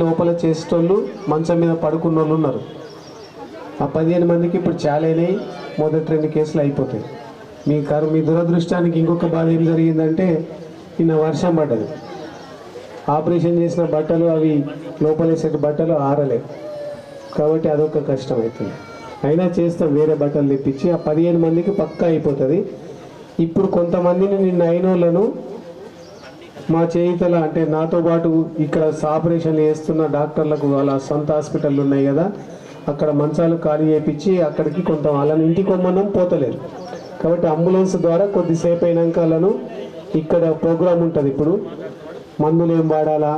లోపల చేసేటోళ్ళు మంచం మీద పడుకున్న వాళ్ళు ఉన్నారు. ఆ 15 మందికి ఇప్పుడు చాలా అయినాయి, మొదటి 2 కేసులు అయిపోతాయి. మీ దురదృష్టానికి ఇంకొక బాధ ఏం జరిగిందంటే నిన్న వర్షం పడ్డది. ఆపరేషన్ చేసిన బట్టలు అవి లోపలేసే బట్టలు ఆరలే, కాబట్టి అదొక కష్టం అవుతుంది. అయినా చేస్తాం, వేరే బట్టలు తెప్పించి ఆ 15 మందికి పక్కా అయిపోతుంది. ఇప్పుడు కొంతమందిని నిన్న అయినోళ్ళను మా చేయితల అంటే నాతో పాటు ఇక్కడ ఆపరేషన్లు చేస్తున్న డాక్టర్లకు వాళ్ళ సొంత హాస్పిటళ్ళు ఉన్నాయి కదా, అక్కడ మంచాలు ఖాళీ చేయించి అక్కడికి కొంత వాళ్ళని ఇంటికి కొమ్మనం పోతలేరు. కాబట్టి అంబులెన్స్ ద్వారా కొద్దిసేపు అయినాక వాళ్ళను ఇక్కడ ప్రోగ్రాం ఉంటుంది. ఇప్పుడు మందులు ఏం వాడాలా,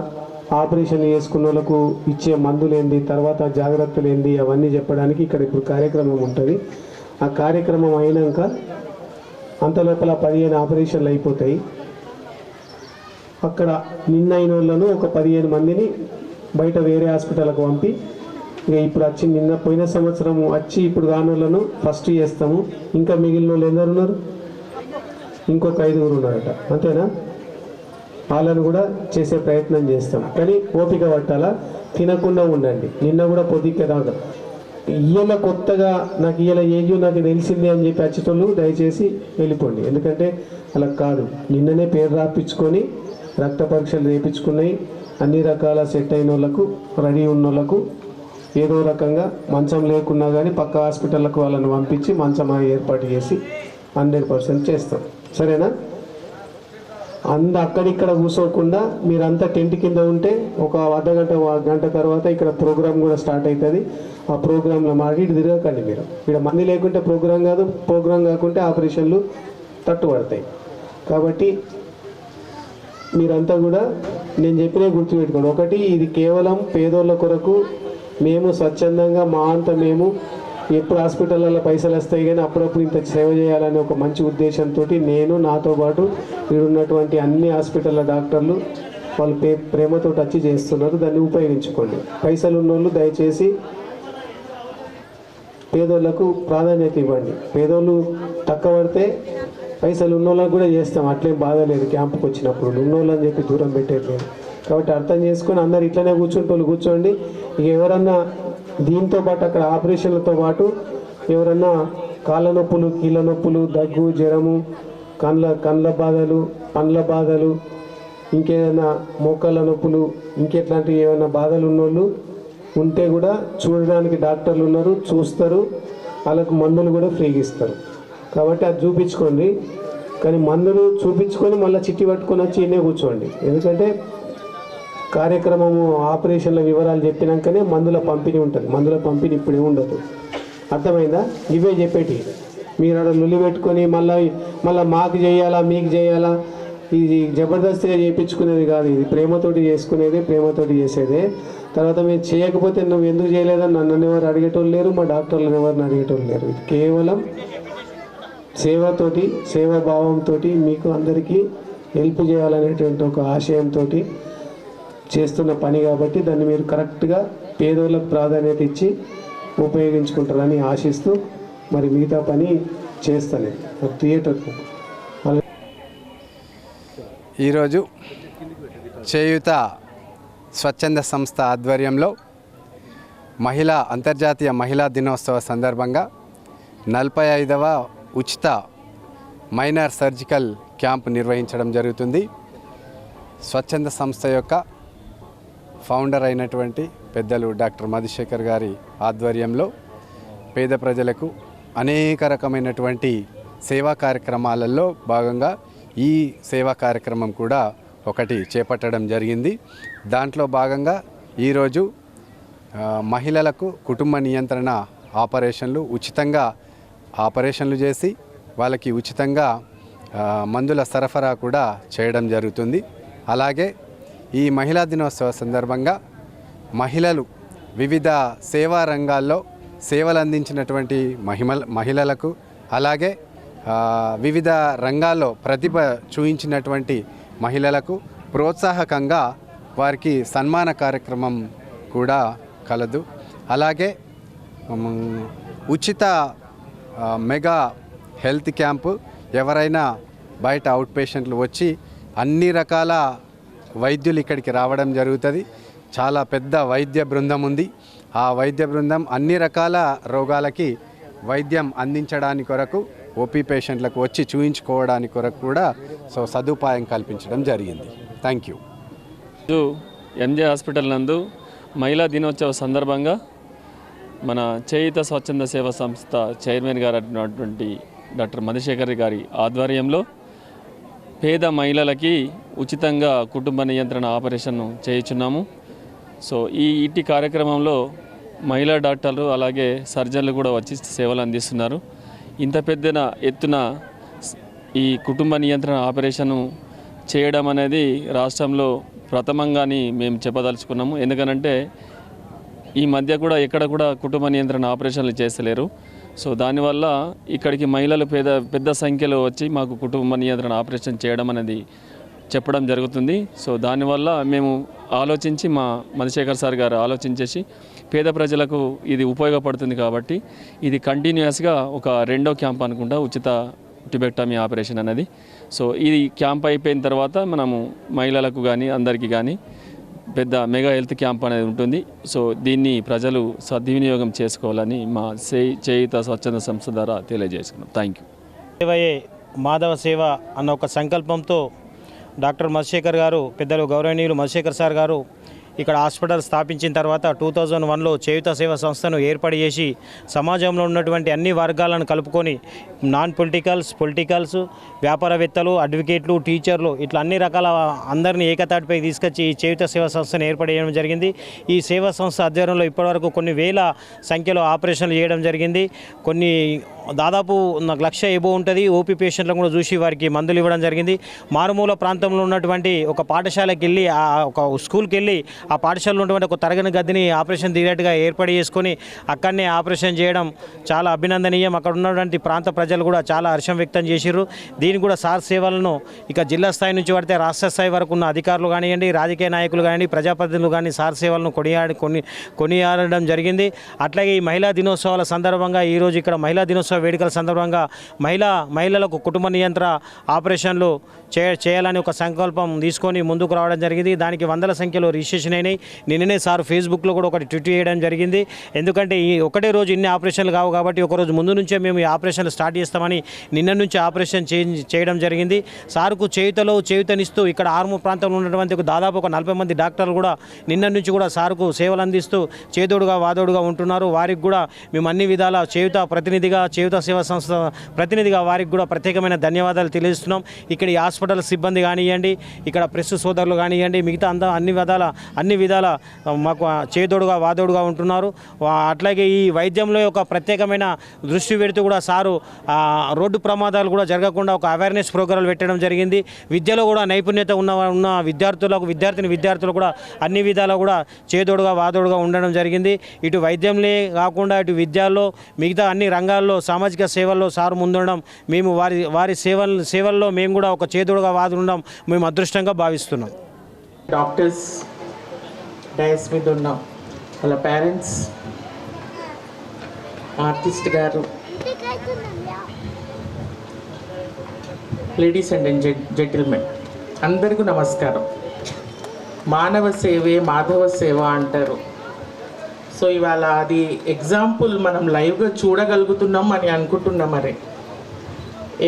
ఆపరేషన్ చేసుకున్న వాళ్ళకు ఇచ్చే మందులు ఏంది, తర్వాత జాగ్రత్తలు ఏంది, అవన్నీ చెప్పడానికి ఇక్కడ ఇప్పుడు కార్యక్రమం ఉంటుంది. ఆ కార్యక్రమం అయినాక అంతలోపల 15 ఆపరేషన్లు అయిపోతాయి. అక్కడ నిన్న అయిన వాళ్ళను ఒక 15 మందిని బయట వేరే హాస్పిటల్కి పంపి ఇక ఇప్పుడు వచ్చి నిన్న పోయిన సంవత్సరం వచ్చి ఇప్పుడు కాని వాళ్ళను ఫస్ట్ చేస్తాము. ఇంకా మిగిలిన వాళ్ళు ఎందరు ఉన్నారు? ఇంకొక 5 ఉన్నారట, అంతేనా? వాళ్ళను కూడా చేసే ప్రయత్నం చేస్తాం. కానీ ఓపిక పట్టాలా, తినకుండా ఉండండి. నిన్న కూడా పొద్దుకే దాకా ఇయ్యాల కొత్తగా నాకు ఇయ్యాల ఏజు నాకు తెలిసింది అని చెప్పి వచ్చేటోళ్ళు దయచేసి వెళ్ళిపోండి. ఎందుకంటే అలా కాదు, నిన్ననే పేరు రాపించుకొని రక్త పరీక్షలు చేయించుకున్నాయి, అన్ని రకాల సెట్ అయిన వాళ్ళకు రెడీ ఉన్న వాళ్ళకు ఏదో రకంగా మంచం లేకున్నా కానీ పక్క హాస్పిటల్లకు వాళ్ళని పంపించి మంచం ఏర్పాటు చేసి 100% చేస్తాం. సరేనా? అక్కడిక్కడ కూర్చోకుండా మీరంతా టెంట్ కింద ఉంటే ఒక గంట తర్వాత ఇక్కడ ప్రోగ్రామ్ కూడా స్టార్ట్ అవుతుంది. ఆ ప్రోగ్రాంలో మాడి ఇటు తిరగకండి. మీరు ఇక్కడ మంది లేకుంటే ప్రోగ్రాం కాదు, ప్రోగ్రాం కాకుంటే ఆపరేషన్లు తట్టుపడతాయి. కాబట్టి మీరంతా కూడా నేను చెప్పినే గుర్తుపెట్టుకోండి. ఒకటి, ఇది కేవలం పేదోళ్ళ కొరకు మేము స్వచ్ఛందంగా మా అంతా మేము ఎప్పుడు హాస్పిటల్లో పైసలు వస్తాయి కానీ అప్పుడప్పుడు ఇంత సేవ చేయాలనే ఒక మంచి ఉద్దేశంతో నేను, నాతో పాటు ఇక్కడ ఉన్నటువంటి అన్ని హాస్పిటల్ల డాక్టర్లు వాళ్ళు ప్రేమతో వచ్చి చేస్తున్నారు. దాన్ని ఉపయోగించుకోండి. పైసలు ఉన్నోళ్ళు దయచేసి పేదోళ్లకు ప్రాధాన్యత ఇవ్వండి. పేదోళ్ళు తక్కువ పడితే పైసలు ఉన్నోళ్ళకు కూడా చేస్తాం, అట్లేం బాధ లేదు. క్యాంపుకి వచ్చినప్పుడు ఉన్నోళ్ళు అని చెప్పి దూరం పెట్టేట్లేదు. కాబట్టి అర్థం చేసుకొని అందరు ఇట్లనే కూర్చోండి. ఇక ఎవరన్నా దీంతో పాటు అక్కడ ఆపరేషన్లతో పాటు ఎవరన్నా కాళ్ళ నొప్పులు, కీళ్ళ నొప్పులు, దగ్గు, జ్వరము, కండ్ల బాధలు, పండ్ల బాధలు, ఇంకేదైనా మోకాళ్ళ నొప్పులు, ఇంకెట్లాంటి ఏమైనా బాధలు ఉన్నోళ్ళు ఉంటే కూడా చూడడానికి డాక్టర్లు ఉన్నారు, చూస్తారు. వాళ్ళకు మందులు కూడా ఫ్రీగా ఇస్తారు. కాబట్టి అది చూపించుకోండి. కానీ మందులు చూపించుకొని మళ్ళీ చిట్టి పట్టుకొని వచ్చి ఇన్నే కూర్చోండి. ఎందుకంటే కార్యక్రమము ఆపరేషన్ల వివరాలు చెప్పినాకనే మందుల పంపిణీ ఉంటుంది. మందుల పంపిణీ ఇప్పుడే ఉండదు. అర్థమైందా? ఇవే చెప్పేటి. మీరు అక్కడ లొల్లి పెట్టుకొని మళ్ళీ మాకు చేయాలా, మీకు చేయాలా, ఇది జబర్దస్తిగా చేయించుకునేది కాదు. ఇది ప్రేమతోటి చేసుకునేది, ప్రేమతోటి చేసేదే. తర్వాత మీరు చేయకపోతే నువ్వు ఎందుకు చేయలేదని నన్ను ఎవరు అడిగేటోళ్ళు లేరు, మా డాక్టర్లను ఎవరిని అడిగేటోళ్ళు లేరు. ఇది కేవలం సేవతోటి, సేవాభావంతో మీకు అందరికీ హెల్ప్ చేయాలనేటువంటి ఒక ఆశయంతో చేస్తున్న పని. కాబట్టి దాన్ని మీరు కరెక్ట్గా పేదోళ్ళకు ప్రాధాన్యత ఇచ్చి ఉపయోగించుకుంటారని ఆశిస్తూ మరి మిగతా పని చేస్తాను. థియేటర్కు ఈరోజు చేయూత స్వచ్ఛంద సంస్థ ఆధ్వర్యంలో అంతర్జాతీయ మహిళా దినోత్సవ సందర్భంగా 45వ ఉచిత మైనర్ సర్జికల్ క్యాంప్ నిర్వహించడం జరుగుతుంది. స్వచ్ఛంద సంస్థ యొక్క ఫౌండర్ అయినటువంటి పెద్దలు డాక్టర్ మధుశేఖర్ గారి ఆధ్వర్యంలో పేద ప్రజలకు అనేక రకమైనటువంటి సేవా కార్యక్రమాలలో భాగంగా ఈ సేవా కార్యక్రమం కూడా ఒకటి చేపట్టడం జరిగింది. దాంట్లో భాగంగా ఈరోజు మహిళలకు కుటుంబ నియంత్రణ ఆపరేషన్లు ఉచితంగా ఆపరేషన్లు చేసి వాళ్ళకి ఉచితంగా మందుల సరఫరా కూడా చేయడం జరుగుతుంది. అలాగే ఈ మహిళా దినోత్సవ సందర్భంగా మహిళలు వివిధ సేవా రంగాల్లో సేవలు అందించినటువంటి మహిళలకు అలాగే వివిధ రంగాల్లో ప్రతిభ చూపించినటువంటి మహిళలకు ప్రోత్సాహకంగా వారికి సన్మాన కార్యక్రమం కూడా కలదు. అలాగే ఉచిత మెగా హెల్త్ క్యాంపు, ఎవరైనా బయట అవుట్ పేషెంట్లు వచ్చి అన్ని రకాల వైద్యులు ఇక్కడికి రావడం జరుగుతుంది. చాలా పెద్ద వైద్య బృందం ఉంది. ఆ వైద్య బృందం అన్ని రకాల రోగాలకి వైద్యం అందించడానికి కొరకు ఓపీ పేషెంట్లకు వచ్చి చూయించుకోవడానికి కొరకు కూడా సదుపాయం కల్పించడం జరిగింది. Thank you. ఎంజే హాస్పిటల్ నందు మహిళా దినోత్సవ సందర్భంగా మన చేయుత స్వచ్ఛంద సేవా సంస్థ చైర్మన్ గారు అయినటువంటి డాక్టర్ మధుశేఖర్ గారి ఆధ్వర్యంలో పేద మహిళలకి ఉచితంగా కుటుంబ నియంత్రణ ఆపరేషన్ చేయుచున్నాము. ఇట్టి కార్యక్రమంలో మహిళా డాక్టర్లు అలాగే సర్జన్లు కూడా వచ్చి సేవలు అందిస్తున్నారు. ఇంత పెద్ద ఎత్తున ఈ కుటుంబ నియంత్రణ ఆపరేషను చేయడం అనేది రాష్ట్రంలో ప్రథమంగాని మేము చెప్పదలుచుకున్నాము. ఎందుకనంటే ఈ మధ్య కూడా ఎక్కడ కూడా కుటుంబ నియంత్రణ ఆపరేషన్లు చేస్తలేరు. దానివల్ల ఇక్కడికి మహిళలు పెద్ద సంఖ్యలో వచ్చి మాకు కుటుంబ నియంత్రణ ఆపరేషన్ చేయడం అనేది చెప్పడం జరుగుతుంది. దానివల్ల మేము ఆలోచించి మా మధుశేఖర్ సార్ గారు ఆలోచించేసి పేద ప్రజలకు ఇది ఉపయోగపడుతుంది కాబట్టి ఇది కంటిన్యూస్గా ఒక 2వ క్యాంప్ అనుకుంటా ఉచిత ట్యూబెక్టమీ ఆపరేషన్ అనేది. ఇది క్యాంప్ అయిపోయిన తర్వాత మనము మహిళలకు కానీ అందరికీ కానీ పెద్ద మెగా హెల్త్ క్యాంప్ అనేది ఉంటుంది. దీన్ని ప్రజలు సద్వినియోగం చేసుకోవాలని మా చేయుత స్వచ్ఛంద సంస్థ ద్వారా తెలియజేసుకున్నాం. Thank you. సేవయే మాధవ సేవ అన్న ఒక సంకల్పంతో డాక్టర్ మధుశేఖర్ గారు, పెద్దలు గౌరవనీయులు మధుశేఖర్ సార్ గారు ఇక్కడ హాస్పిటల్ స్థాపించిన తర్వాత 2001లో చేయుత సేవా సంస్థను ఏర్పాటు చేసి సమాజంలో ఉన్నటువంటి అన్ని వర్గాలను కలుపుకొని నాన్ పొలిటికల్స్, వ్యాపారవేత్తలు, అడ్వకేట్లు, టీచర్లు ఇట్లా అన్ని రకాల అందరినీ ఏకతాటిపై తీసుకొచ్చి ఈ చేయుత సేవా సంస్థను ఏర్పాటు చేయడం జరిగింది. ఈ సేవా సంస్థ ఆధ్వర్యంలో ఇప్పటివరకు కొన్ని వేల సంఖ్యలో ఆపరేషన్లు చేయడం జరిగింది. కొన్ని దాదాపు 1,00,000 ఎబో ఉంటుంది. ఓపీ పేషెంట్లను కూడా చూసి వారికి మందులు ఇవ్వడం జరిగింది. మారుమూల ప్రాంతంలో ఉన్నటువంటి ఒక పాఠశాలకు వెళ్ళి ఒక స్కూల్కి వెళ్ళి ఆ పాఠశాలలో ఉన్నటువంటి ఒక తరగతి గదిని ఆపరేషన్ థియేటర్గా ఏర్పాటు చేసుకొని అక్కడనే ఆపరేషన్ చేయడం చాలా అభినందనీయం. అక్కడ ఉన్నటువంటి ప్రాంత ప్రజలు కూడా చాలా హర్షం వ్యక్తం చేశారు. దీనికి కూడా సార్ సేవలను ఇక జిల్లా స్థాయి నుంచి పడితే రాష్ట్ర స్థాయి వరకు ఉన్న అధికారులు కానివ్వండి, రాజకీయ నాయకులు కానివ్వండి, ప్రజాప్రతినిధులు కానీ సార్ సేవలను కొనియాడడం జరిగింది. అట్లాగే ఈ మహిళా దినోత్సవాల సందర్భంగా ఈరోజు ఇక్కడ మహిళా దినోత్సవ వేడుకల సందర్భంగా మహిళలకు కుటుంబ నియంత్రణ ఆపరేషన్లు చేయాలని ఒక సంకల్పం తీసుకొని ముందుకు రావడం జరిగింది. దానికి వందల సంఖ్యలో రిజిస్ట్రేషన్ అయినాయి. నిన్ననే సార్ ఫేస్బుక్లో కూడా ఒకటి ట్వీట్ చేయడం జరిగింది. ఎందుకంటే ఈ ఒకటే రోజు ఇన్ని ఆపరేషన్లు కావు కాబట్టి ఒకరోజు ముందు నుంచే మేము ఈ ఆపరేషన్లు స్టార్ట్ చేస్తామని నిన్న నుంచి ఆపరేషన్ చేయడం జరిగింది. సార్కు చేయుతనిస్తూ ఇక్కడ ఆర్మూర్ ప్రాంతంలో ఉన్నటువంటి దాదాపు ఒక 40 మంది డాక్టర్లు కూడా నిన్న నుంచి కూడా సార్కు సేవలు అందిస్తూ చేదోడుగా వాదోడుగా ఉంటున్నారు. వారికి కూడా మేము అన్ని విధాల చేయుత సేవా సంస్థ ప్రతినిధిగా వారికి కూడా ప్రత్యేకమైన ధన్యవాదాలు తెలియజేస్తున్నాం. ఇక్కడ ఈ హాస్పిటల్ సిబ్బంది కానివ్వండి, ఇక్కడ ప్రెస్ సోదరులు కానివ్వండి, మిగతా అన్ని విధాల మాకు చేదోడుగా వాదోడుగా ఉంటున్నారు. అట్లాగే ఈ వైద్యంలో ఒక ప్రత్యేకమైన దృష్టి పెడుతూ కూడా సారు రోడ్డు ప్రమాదాలు కూడా జరగకుండా ఒక అవేర్నెస్ ప్రోగ్రాంలు పెట్టడం జరిగింది. విద్యలో కూడా నైపుణ్యత ఉన్న విద్యార్థులు కూడా అన్ని విధాలా కూడా చేదోడుగా వాదోడుగా ఉండడం జరిగింది. ఇటు వైద్యంలో కాకుండా ఇటు విద్యలో మిగతా అన్ని రంగాల్లో సామాజిక సేవల్లో సారు ముందుండడం మేము వారి సేవల్లో మేము కూడా ఒక చేదోడుగా వాదుండడం మేము అదృష్టంగా భావిస్తున్నాం. డాక్టర్స్ డయాస్ మీద ఉన్నాం, వాళ్ళ పేరెంట్స్, ఆర్టిస్ట్ గారు, లేడీస్ అండ్ జెంటిల్మెన్ అందరికీ నమస్కారం. మానవ సేవే మాధవ సేవ అంటారు. ఇవాళ అది ఎగ్జాంపుల్ మనం లైవ్గా చూడగలుగుతున్నాం అని అనుకుంటున్నాం. మరి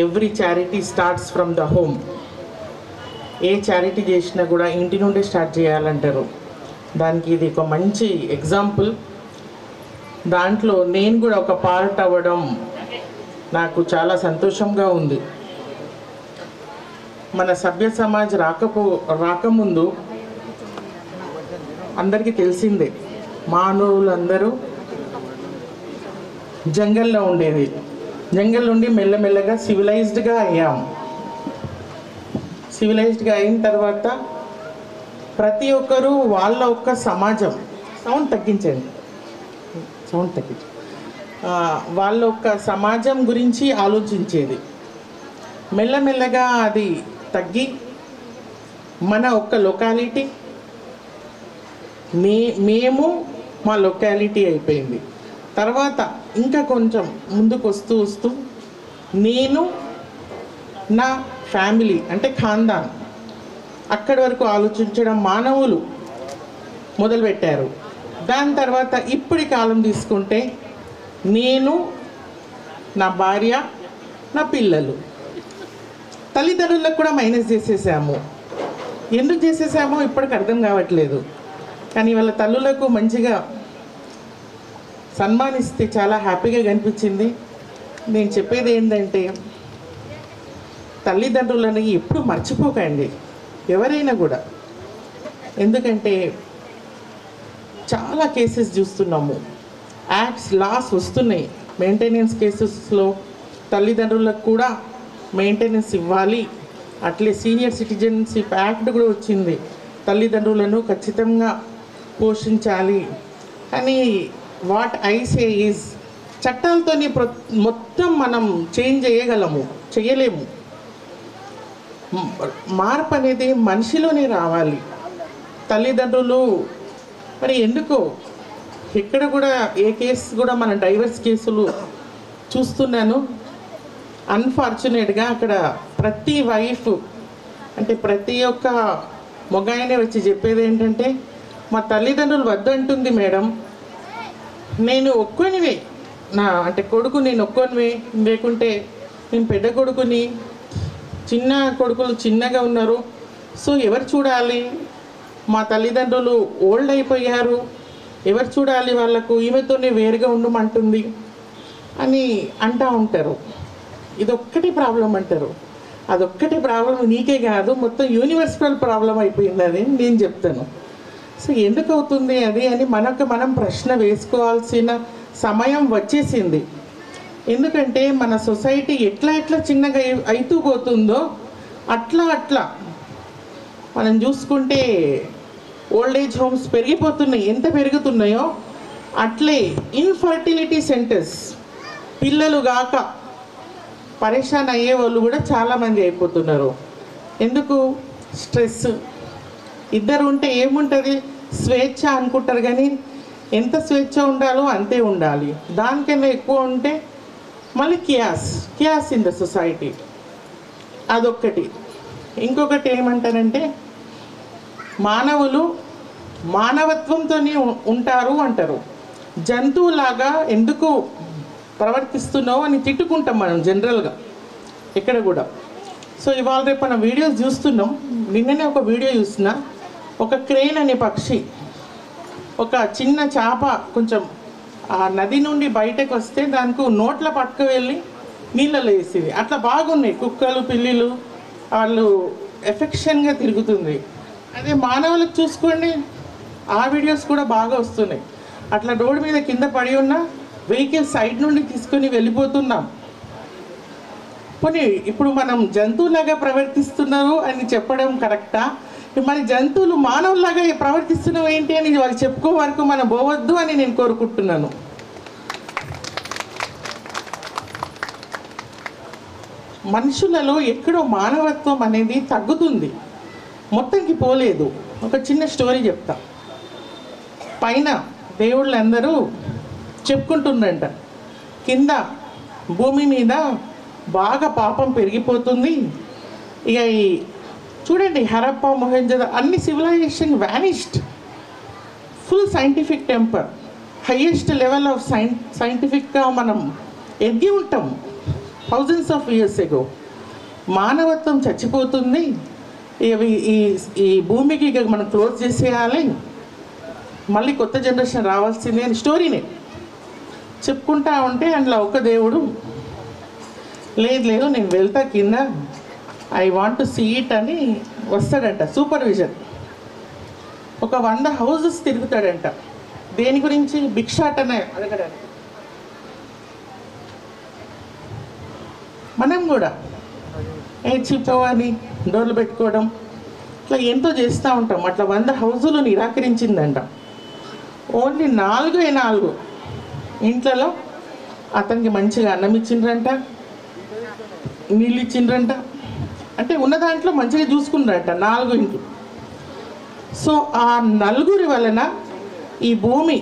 every charity starts from the home. A charity చేసినా కూడా ఇంటి నుండే స్టార్ట్ చేయాలంటారు. దానికి ఇది ఒక మంచి ఎగ్జాంపుల్. దాంట్లో నేను కూడా ఒక పార్ట్ అవ్వడం నాకు చాలా సంతోషంగా ఉంది. మన సభ్య సమాజ్ రాకముందు అందరికీ తెలిసిందే, మానవులందరూ జంగల్లో ఉండేది. జంగల్ నుండి మెల్లమెల్లగా సివిలైజ్డ్గా అయ్యాం. సివిలైజ్డ్గా అయిన తర్వాత ప్రతి ఒక్కరూ వాళ్ళ ఒక్క సమాజం సౌండ్ తగ్గించండి వాళ్ళ ఒక్క సమాజం గురించి ఆలోచించేది. మెల్లమెల్లగా అది తగ్గి మన ఒక్క లొకాలిటీ, మేము మా లొకాలిటీ అయిపోయింది. తర్వాత ఇంకా కొంచెం ముందుకు వస్తూ నేను నా ఫ్యామిలీ అంటే ఖాందాన్ అక్కడి వరకు ఆలోచించడం, మానవులు మొదలుపెట్టారు. దాని తర్వాత ఇప్పటి కాలం తీసుకుంటే నేను, నా భార్య, నా పిల్లలు, తల్లిదండ్రులకు కూడా మైనస్ చేసేసాము. ఎందుకు చేసేసామో ఇప్పటికి అర్థం కావట్లేదు. కానీ వాళ్ళ తల్లులకు మంచిగా సన్మానిస్తే చాలా హ్యాపీగా కనిపించింది. నేను చెప్పేది ఏంటంటే తల్లిదండ్రులని ఎప్పుడు మర్చిపోకండి ఎవరైనా కూడా. ఎందుకంటే చాలా కేసెస్ చూస్తున్నాము, యాక్ట్స్ లాస్ వస్తున్నాయి. మెయింటెనెన్స్ కేసెస్లో తల్లిదండ్రులకు కూడా మెయింటెనెన్స్ ఇవ్వాలి. అట్లే సీనియర్ సిటిజన్షిప్ యాక్ట్ కూడా వచ్చింది, తల్లిదండ్రులను ఖచ్చితంగా పోషించాలి అని. వాట్ ఐ సే ఈజ్ చట్టాలతోని మొత్తం మనం చేంజ్ చేయలేము. మార్పు అనేది మనిషిలోనే రావాలి. తల్లిదండ్రులు మరి ఎందుకో ఇక్కడ కూడా ఏ కేసు కూడా మన డైవర్స్ కేసులు చూస్తున్నాను. అన్ఫార్చునేట్గా అక్కడ ప్రతి వైఫ్ అంటే ప్రతి ఒక్క మొగాయనే వచ్చి చెప్పేది ఏంటంటే మా తల్లిదండ్రులు వద్దంటుంది మేడం, నేను ఒక్కొనివే, నా అంటే కొడుకు నేను ఒక్కొనివే, లేకుంటే నేను పెద్ద కొడుకుని, చిన్న కొడుకులు చిన్నగా ఉన్నారు, సో ఎవరు చూడాలి, మా తల్లిదండ్రులు ఓల్డ్ అయిపోయారు, ఎవరు చూడాలి వాళ్ళకు, ఈమెతోనే వేరుగా ఉండమంటుంది అని అంటూ ఉంటారు. ఇదొక్కటి ప్రాబ్లం అంటారు. అదొక్కటి ప్రాబ్లం నీకే కాదు, మొత్తం యూనివర్సల్ ప్రాబ్లం అయిపోయింది అది నేను చెప్తాను. సో ఎందుకు అవుతుంది అది అని మనం ప్రశ్న వేసుకోవాల్సిన సమయం వచ్చేసింది. ఎందుకంటే మన సొసైటీ ఎట్లా చిన్నగా అవుతూ పోతుందో అట్లా మనం చూసుకుంటే ఓల్డ్ ఏజ్ హోమ్స్ పెరిగిపోతున్నాయి. ఎంత పెరుగుతున్నాయో అట్లే ఇన్ఫర్టిలిటీ సెంటర్స్, పిల్లలు గాక పరేషాన్ అయ్యే వాళ్ళు కూడా చాలామంది అయిపోతున్నారు. ఎందుకు? స్ట్రెస్. ఇద్దరు ఉంటే ఏముంటుంది, స్వేచ్ఛ అనుకుంటారు, కానీ ఎంత స్వేచ్ఛ ఉండాలో అంతే ఉండాలి. దానికన్నా ఎక్కువ ఉంటే మళ్ళీ క్యాస్ ఇన్ ద సొసైటీ, అదొక్కటి. ఇంకొకటి ఏమంటారంటే మానవులు మానవత్వంతోనే ఉంటారు అంటారు. జంతువులాగా ఎందుకు ప్రవర్తిస్తున్నావు అని తిట్టుకుంటాం మనం జనరల్గా ఇక్కడ కూడా. సో ఇవాళ రేపు మనం వీడియోస్ చూస్తున్నాం. నిన్ననే ఒక వీడియో చూసిన, ఒక క్రేన్ అనే పక్షి ఒక చిన్న చేప కొంచెం ఆ నది నుండి బయటకు వస్తే దానికి నోట్ల పట్టుకు వెళ్ళి నీళ్ళలో వేసేది. అట్లా బాగున్నాయి కుక్కలు, పిల్లిలు, వాళ్ళు ఎఫెక్షన్గా తిరుగుతుంది. అదే మానవులకు చూసుకోండి, ఆ వీడియోస్ కూడా బాగా వస్తున్నాయి. అట్లా రోడ్డు మీద కింద పడి ఉన్న వెహికల్ సైడ్ నుండి తీసుకొని వెళ్ళిపోతున్నాం. పోనీ ఇప్పుడు మనం జంతువులాగా ప్రవర్తిస్తున్నారు అని చెప్పడం కరెక్టా? మరి జంతువులు మానవులాగా ప్రవర్తిస్తున్నావు ఏంటి అని వాళ్ళు చెప్పుకో వరకు మనం పోవద్దు అని నేను కోరుకుంటున్నాను. మనుషులలో ఎక్కడో మానవత్వం అనేది తగ్గుతుంది, మొత్తంకి పోలేదు. ఒక చిన్న స్టోరీ చెప్తా. పైన దేవుళ్ళందరూ చెప్పుకుంటుందంట, కింద భూమి మీద బాగా పాపం పెరిగిపోతుంది. ఇక ఈ చూడండి హరప్పా, మొహెంజోదారో అన్ని civilization vanished. Full scientific temper, highest level of సైంటిఫిక్గా మనం ఎదిగి ఉంటాం థౌజండ్స్ ఆఫ్ ఇయర్స్ ఎగో. మానవత్వం చచ్చిపోతుంది, ఈ భూమికి ఇక మనం క్లోజ్ చేసేయాలి, మళ్ళీ కొత్త జనరేషన్ రావాల్సిందే అని స్టోరీనే చెప్పుకుంటా ఉంటే అందులో ఒక దేవుడు లేదు నేను వెళ్తా కింద, I want to see it అని వస్తాడంట. సూపర్విజన్ ఒక 100 హౌసెస్ తిరుగుతాడంట. దేని గురించి? భిక్షాటన అడగడానికి. మనం కూడా చిప్పని డోర్లు పెట్టుకోవడం ఇట్లా ఎంతో చేస్తూ ఉంటాం. అట్లా 100 హౌజులు నిరాకరించిందంట. ఓన్లీ 4 ఇంట్లలో అతనికి మంచిగా అన్నం ఇచ్చిండ్రంట, నీళ్ళు ఇచ్చిండ్రంట, అంటే ఉన్న దాంట్లో మంచిగా చూసుకున్నారంట 4 ఇంట్లు. సో ఆ 4 వలన ఈ భూమి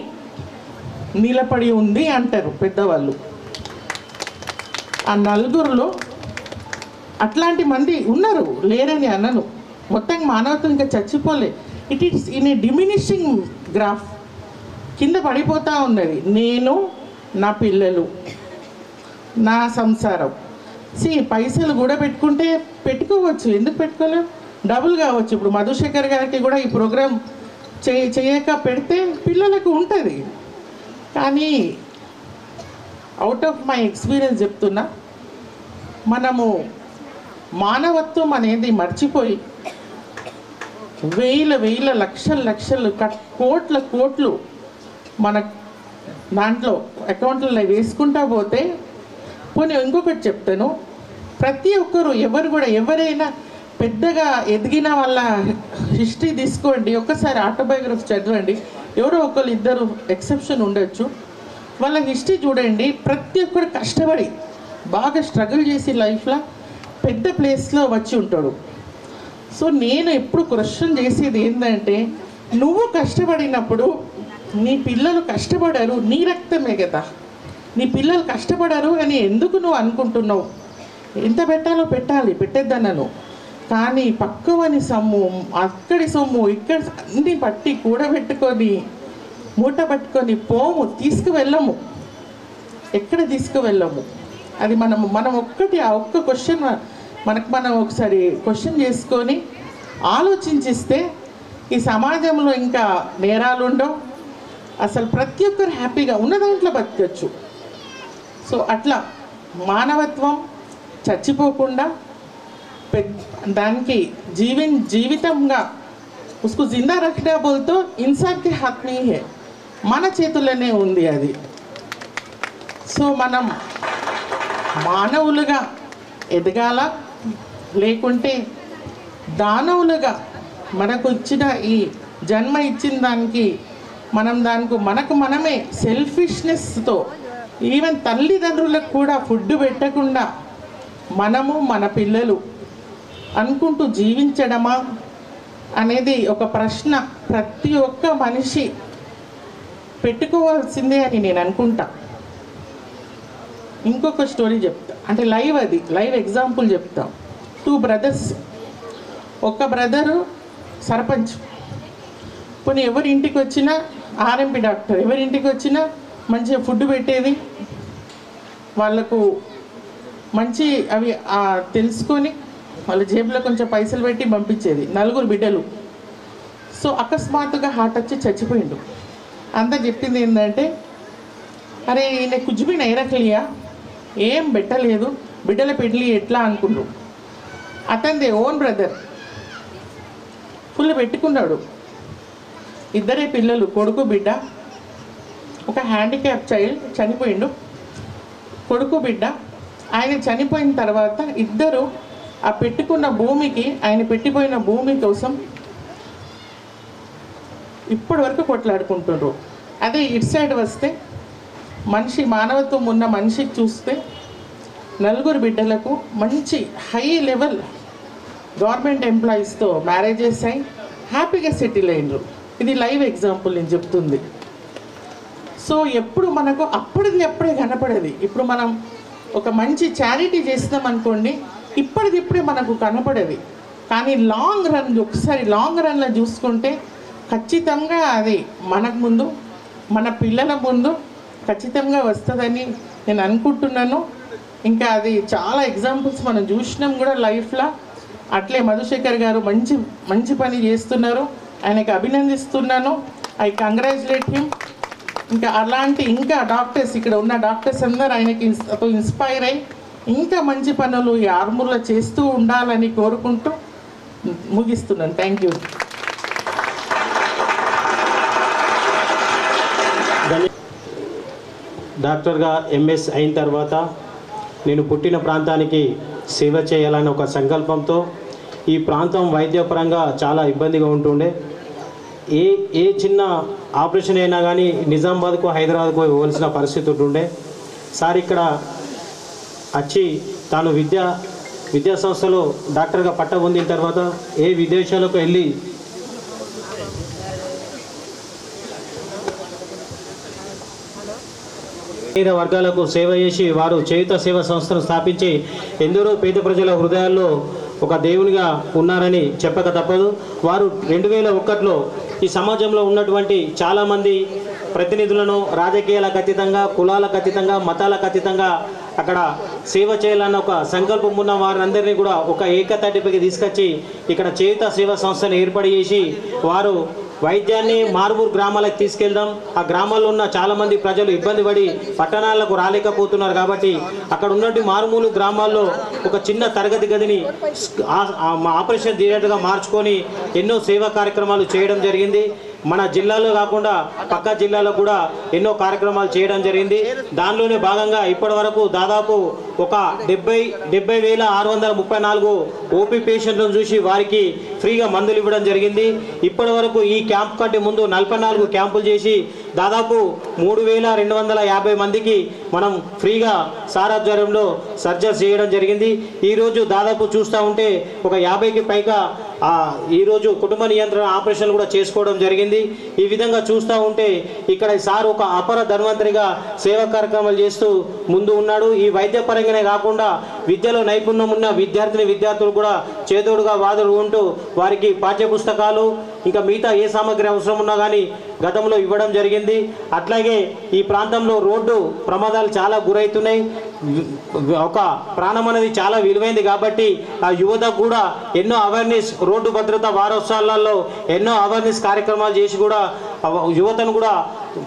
నిలబడి ఉంది అంటారు పెద్దవాళ్ళు. ఆ 4లో అట్లాంటి మంది ఉన్నారు, లేరని అన్నను. మొత్తం మానవత్వం ఇంకా చచ్చిపోలే. It is in a diminishing graph కింద పడిపోతూ ఉన్నది. నేను, నా పిల్లలు, నా సంసారం. పైసలు కూడా పెట్టుకోవచ్చు, ఎందుకు పెట్టుకోలేం, డబుల్ కావచ్చు. ఇప్పుడు మధుశేఖర్ గారికి కూడా ఈ ప్రోగ్రాం చేయక పెడితే పిల్లలకు ఉంటుంది. కానీ అవుట్ ఆఫ్ మై ఎక్స్పీరియన్స్ చెప్తున్నా, మనము మానవత్వం అనేది మర్చిపోయి వేల లక్షలు కోట్లు మన దాంట్లో అకౌంట్లలో వేసుకుంటా పోతే, పోనీ ఇంకొకటి చెప్తాను, ప్రతి ఒక్కరు ఎవరైనా పెద్దగా ఎదిగిన వాళ్ళ హిస్టరీ తీసుకోండి, ఒక్కసారి ఆటోబయోగ్రఫీ చదవండి, ఎవరో ఒకరు ఇద్దరు ఎక్సెప్షన్ ఉండొచ్చు, వాళ్ళ హిస్టరీ చూడండి. ప్రతి ఒక్కరు కష్టపడి బాగా స్ట్రగుల్ చేసి లైఫ్లో పెద్ద ప్లేస్లో వచ్చి ఉంటాడు. సో నేను ఎప్పుడు క్వశ్చన్ చేసేది ఏంటంటే, నువ్వు కష్టపడినప్పుడు నీ పిల్లలు కష్టపడరు, నీ రక్తమే కదా, నీ పిల్లలు కష్టపడరు అని ఎందుకు నువ్వు అనుకుంటున్నావు? ఎంత పెట్టాలో పెట్టేద్దన్నాను. కానీ పక్కవని సొమ్ము, అక్కడి సొమ్ము, ఇక్కడ అన్నీ పట్టి కూడబెట్టుకొని మూట పట్టుకొని తీసుకువెళ్ళము, ఎక్కడ తీసుకువెళ్ళము. అది మనం ఒక్కటి ఆ ఒక్క క్వశ్చన్ మనం ఒకసారి క్వశ్చన్ చేసుకొని ఆలోచించిస్తే ఈ సమాజంలో ఇంకా నేరాలు ఉండవు, అసలు ప్రతి ఒక్కరు హ్యాపీగా ఉన్న దాంట్లో బతకచ్చు. సో అట్లా మానవత్వం చచ్చిపోకుండా దానికి జీవితంగా ఉస్కు జిందా రఖనా బోల్తో ఇన్సాన్ కే హక్ నీ హే, మన చేతుల్లోనే ఉంది అది. సో మనం మానవులుగా ఎదగాల, లేకుంటే దానవులుగా మనకు ఇచ్చిన ఈ జన్మ ఇచ్చిన దానికి మనకు మనమే సెల్ఫిష్నెస్తో ఈవెన్ తల్లిదండ్రులకు కూడా ఫుడ్ పెట్టకుండా మనము మన పిల్లలు అనుకుంటూ జీవించడమా అనేది ఒక ప్రశ్న ప్రతి ఒక్క మనిషి పెట్టుకోవాల్సిందే అని నేను అనుకుంటా. ఇంకొక స్టోరీ చెప్తా, అంటే లైవ్ ఎగ్జాంపుల్ చెప్తా. 2 brothers, ఒక బ్రదరు సర్పంచ్, పోనీ ఎవరి ఇంటికి వచ్చినా ఆర్ఎంపీ డాక్టర్, ఎవరి ఇంటికి వచ్చినా మంచిగా ఫుడ్ పెట్టేది, వాళ్ళకు మంచి అవి తెలుసుకొని వాళ్ళ జేబులో కొంచెం పైసలు పెట్టి పంపించేది. 4 బిడ్డలు. సో అకస్మాత్తుగా హార్ట్ వచ్చి చచ్చిపోయిండు. అంతా చెప్పింది ఏంటంటే, అరే ఈయన కుజ్బీ నైరక్లియా, ఏం పెట్టలేదు, బిడ్డల పెళ్ళి ఎట్లా అనుకుండు. అతనిది ఓన్ బ్రదర్ ఫుల్ పెట్టుకున్నాడు, 2 పిల్లలు, కొడుకు బిడ్డ. ఒక హ్యాండిక్యాప్ చైల్డ్ చనిపోయిండు, కొడుకు బిడ్డ. ఆయన చనిపోయిన తర్వాత 2 ఆ పెట్టుకున్న భూమికి, ఆయన పెట్టిపోయిన భూమి కోసం ఇప్పటి వరకు కొట్లాడుకుంటుండ్రు. అదే ఇటు సైడ్ వస్తే మానవత్వం ఉన్న మనిషికి చూస్తే 4 బిడ్డలకు మంచి హై లెవెల్ గవర్నమెంట్ ఎంప్లాయీస్తో మ్యారేజెస్ అయి హ్యాపీగా సెటిల్ అయినరు. ఇది లైవ్ ఎగ్జాంపుల్ నేను చెప్తుంది. సో ఎప్పుడు మనకు అప్పుడే కనపడేది. ఇప్పుడు మనం ఒక మంచి చారిటీ చేస్తాం అనుకోండి, ఇప్పుడే మనకు కనపడేది. కానీ ఒకసారి లాంగ్ రన్లో చూసుకుంటే ఖచ్చితంగా అది మనకు ముందు, మన పిల్లల ముందు ఖచ్చితంగా వస్తుందని నేను అనుకుంటున్నాను. ఇంకా అది చాలా ఎగ్జాంపుల్స్ మనం చూసినాం కూడా లైఫ్లో. అట్లే మధుశేఖర్ గారు మంచి పని చేస్తున్నారు, ఆయనకి అభినందిస్తున్నాను. I congratulate him. ఇంకా డాక్టర్స్, ఇక్కడ ఉన్న డాక్టర్స్ అందరూ ఆయనకి ఇన్స్పైర్ అయ్యి ఇంకా మంచి పనులు ఈ ఆర్మూర్లో చేస్తూ ఉండాలని కోరుకుంటూ ముగిస్తున్నాను. Thank you. డాక్టర్గా ఎంఎస్ అయిన తర్వాత నేను పుట్టిన ప్రాంతానికి సేవ చేయాలని ఒక సంకల్పంతో, ఈ ప్రాంతం వైద్యపరంగా చాలా ఇబ్బందిగా ఉంటుండే. ఏ చిన్న ఆపరేషన్ అయినా కానీ నిజామాబాద్కు హైదరాబాద్కు పోవాల్సిన పరిస్థితి ఉంటుండే. సార్ ఇక్కడ వచ్చి తాను విద్యా సంస్థలో డాక్టర్గా పట్ట పొందిన తర్వాత విదేశాలకు వెళ్ళి పేద వర్గాలకు సేవ చేసి వారు చేయుత సేవా సంస్థను స్థాపించి ఎందరో పేద ప్రజల హృదయాల్లో ఒక దేవునిగా ఉన్నారని చెప్పక తప్పదు. వారు 2001లో ఈ సమాజంలో ఉన్నటువంటి చాలామంది ప్రతినిధులను రాజకీయాలకు అతీతంగా, కులాలకు అతీతంగా, మతాలకు అతీతంగా అక్కడ సేవ చేయాలన్న ఒక సంకల్పం ఉన్న వారందరినీ కూడా ఒక ఏకతాటిపైకి తీసుకొచ్చి ఇక్కడ చేయుత సేవా సంస్థను ఏర్పాటు చేసి వారు వైద్యాన్ని మారుమూరు గ్రామాలకు తీసుకెళ్దాం. ఆ గ్రామాల్లో ఉన్న చాలామంది ప్రజలు ఇబ్బంది పడి పట్టణాలకు రాలేకపోతున్నారు కాబట్టి అక్కడ ఉన్నటువంటి మారుమూలు గ్రామాల్లో ఒక చిన్న తరగతి గదిని ఆపరేషన్ థియేటర్గా మార్చుకొని ఎన్నో సేవా కార్యక్రమాలు చేయడం జరిగింది. మన జిల్లాలో కాకుండా పక్క జిల్లాలో కూడా ఎన్నో కార్యక్రమాలు చేయడం జరిగింది. దానిలోనే భాగంగా ఇప్పటి వరకు దాదాపు ఒక 70,634 ఓపీ పేషెంట్లను చూసి వారికి ఫ్రీగా మందులు ఇవ్వడం జరిగింది. ఇప్పటి వరకు ఈ క్యాంప్ కంటే ముందు 44 క్యాంపులు చేసి దాదాపు 3,250 మందికి మనం ఫ్రీగా సారాధ్వర్యంలో సర్జరీ చేయడం జరిగింది. ఈరోజు దాదాపు చూస్తూ ఉంటే ఒక 50కి పైగా ఈరోజు కుటుంబ నియంత్రణ ఆపరేషన్లు కూడా చేసుకోవడం జరిగింది. ఈ విధంగా చూస్తూ ఉంటే ఇక్కడ సార్ ఒక అపర ధన్వంతరిగా సేవా కార్యక్రమాలు చేస్తూ ముందు ఉన్నాడు. ఈ వైద్య పరంగానే కాకుండా విద్యలో నైపుణ్యం ఉన్న విద్యార్థులు కూడా చేదోడుగా వాదులు ఉంటూ వారికి పాఠ్య పుస్తకాలు ఇంకా మిగతా ఏ సామాగ్రి అవసరం ఉన్నా కానీ గతంలో ఇవ్వడం జరిగింది. అట్లాగే ఈ ప్రాంతంలో రోడ్డు ప్రమాదాలు చాలా గురవుతున్నాయి. ఒక ప్రాణం అనేది చాలా విలువైంది కాబట్టి ఆ యువత కూడా ఎన్నో అవేర్నెస్, రోడ్డు భద్రత వారోత్సవాలలో ఎన్నో అవేర్నెస్ కార్యక్రమాలు చేసి కూడా యువతను కూడా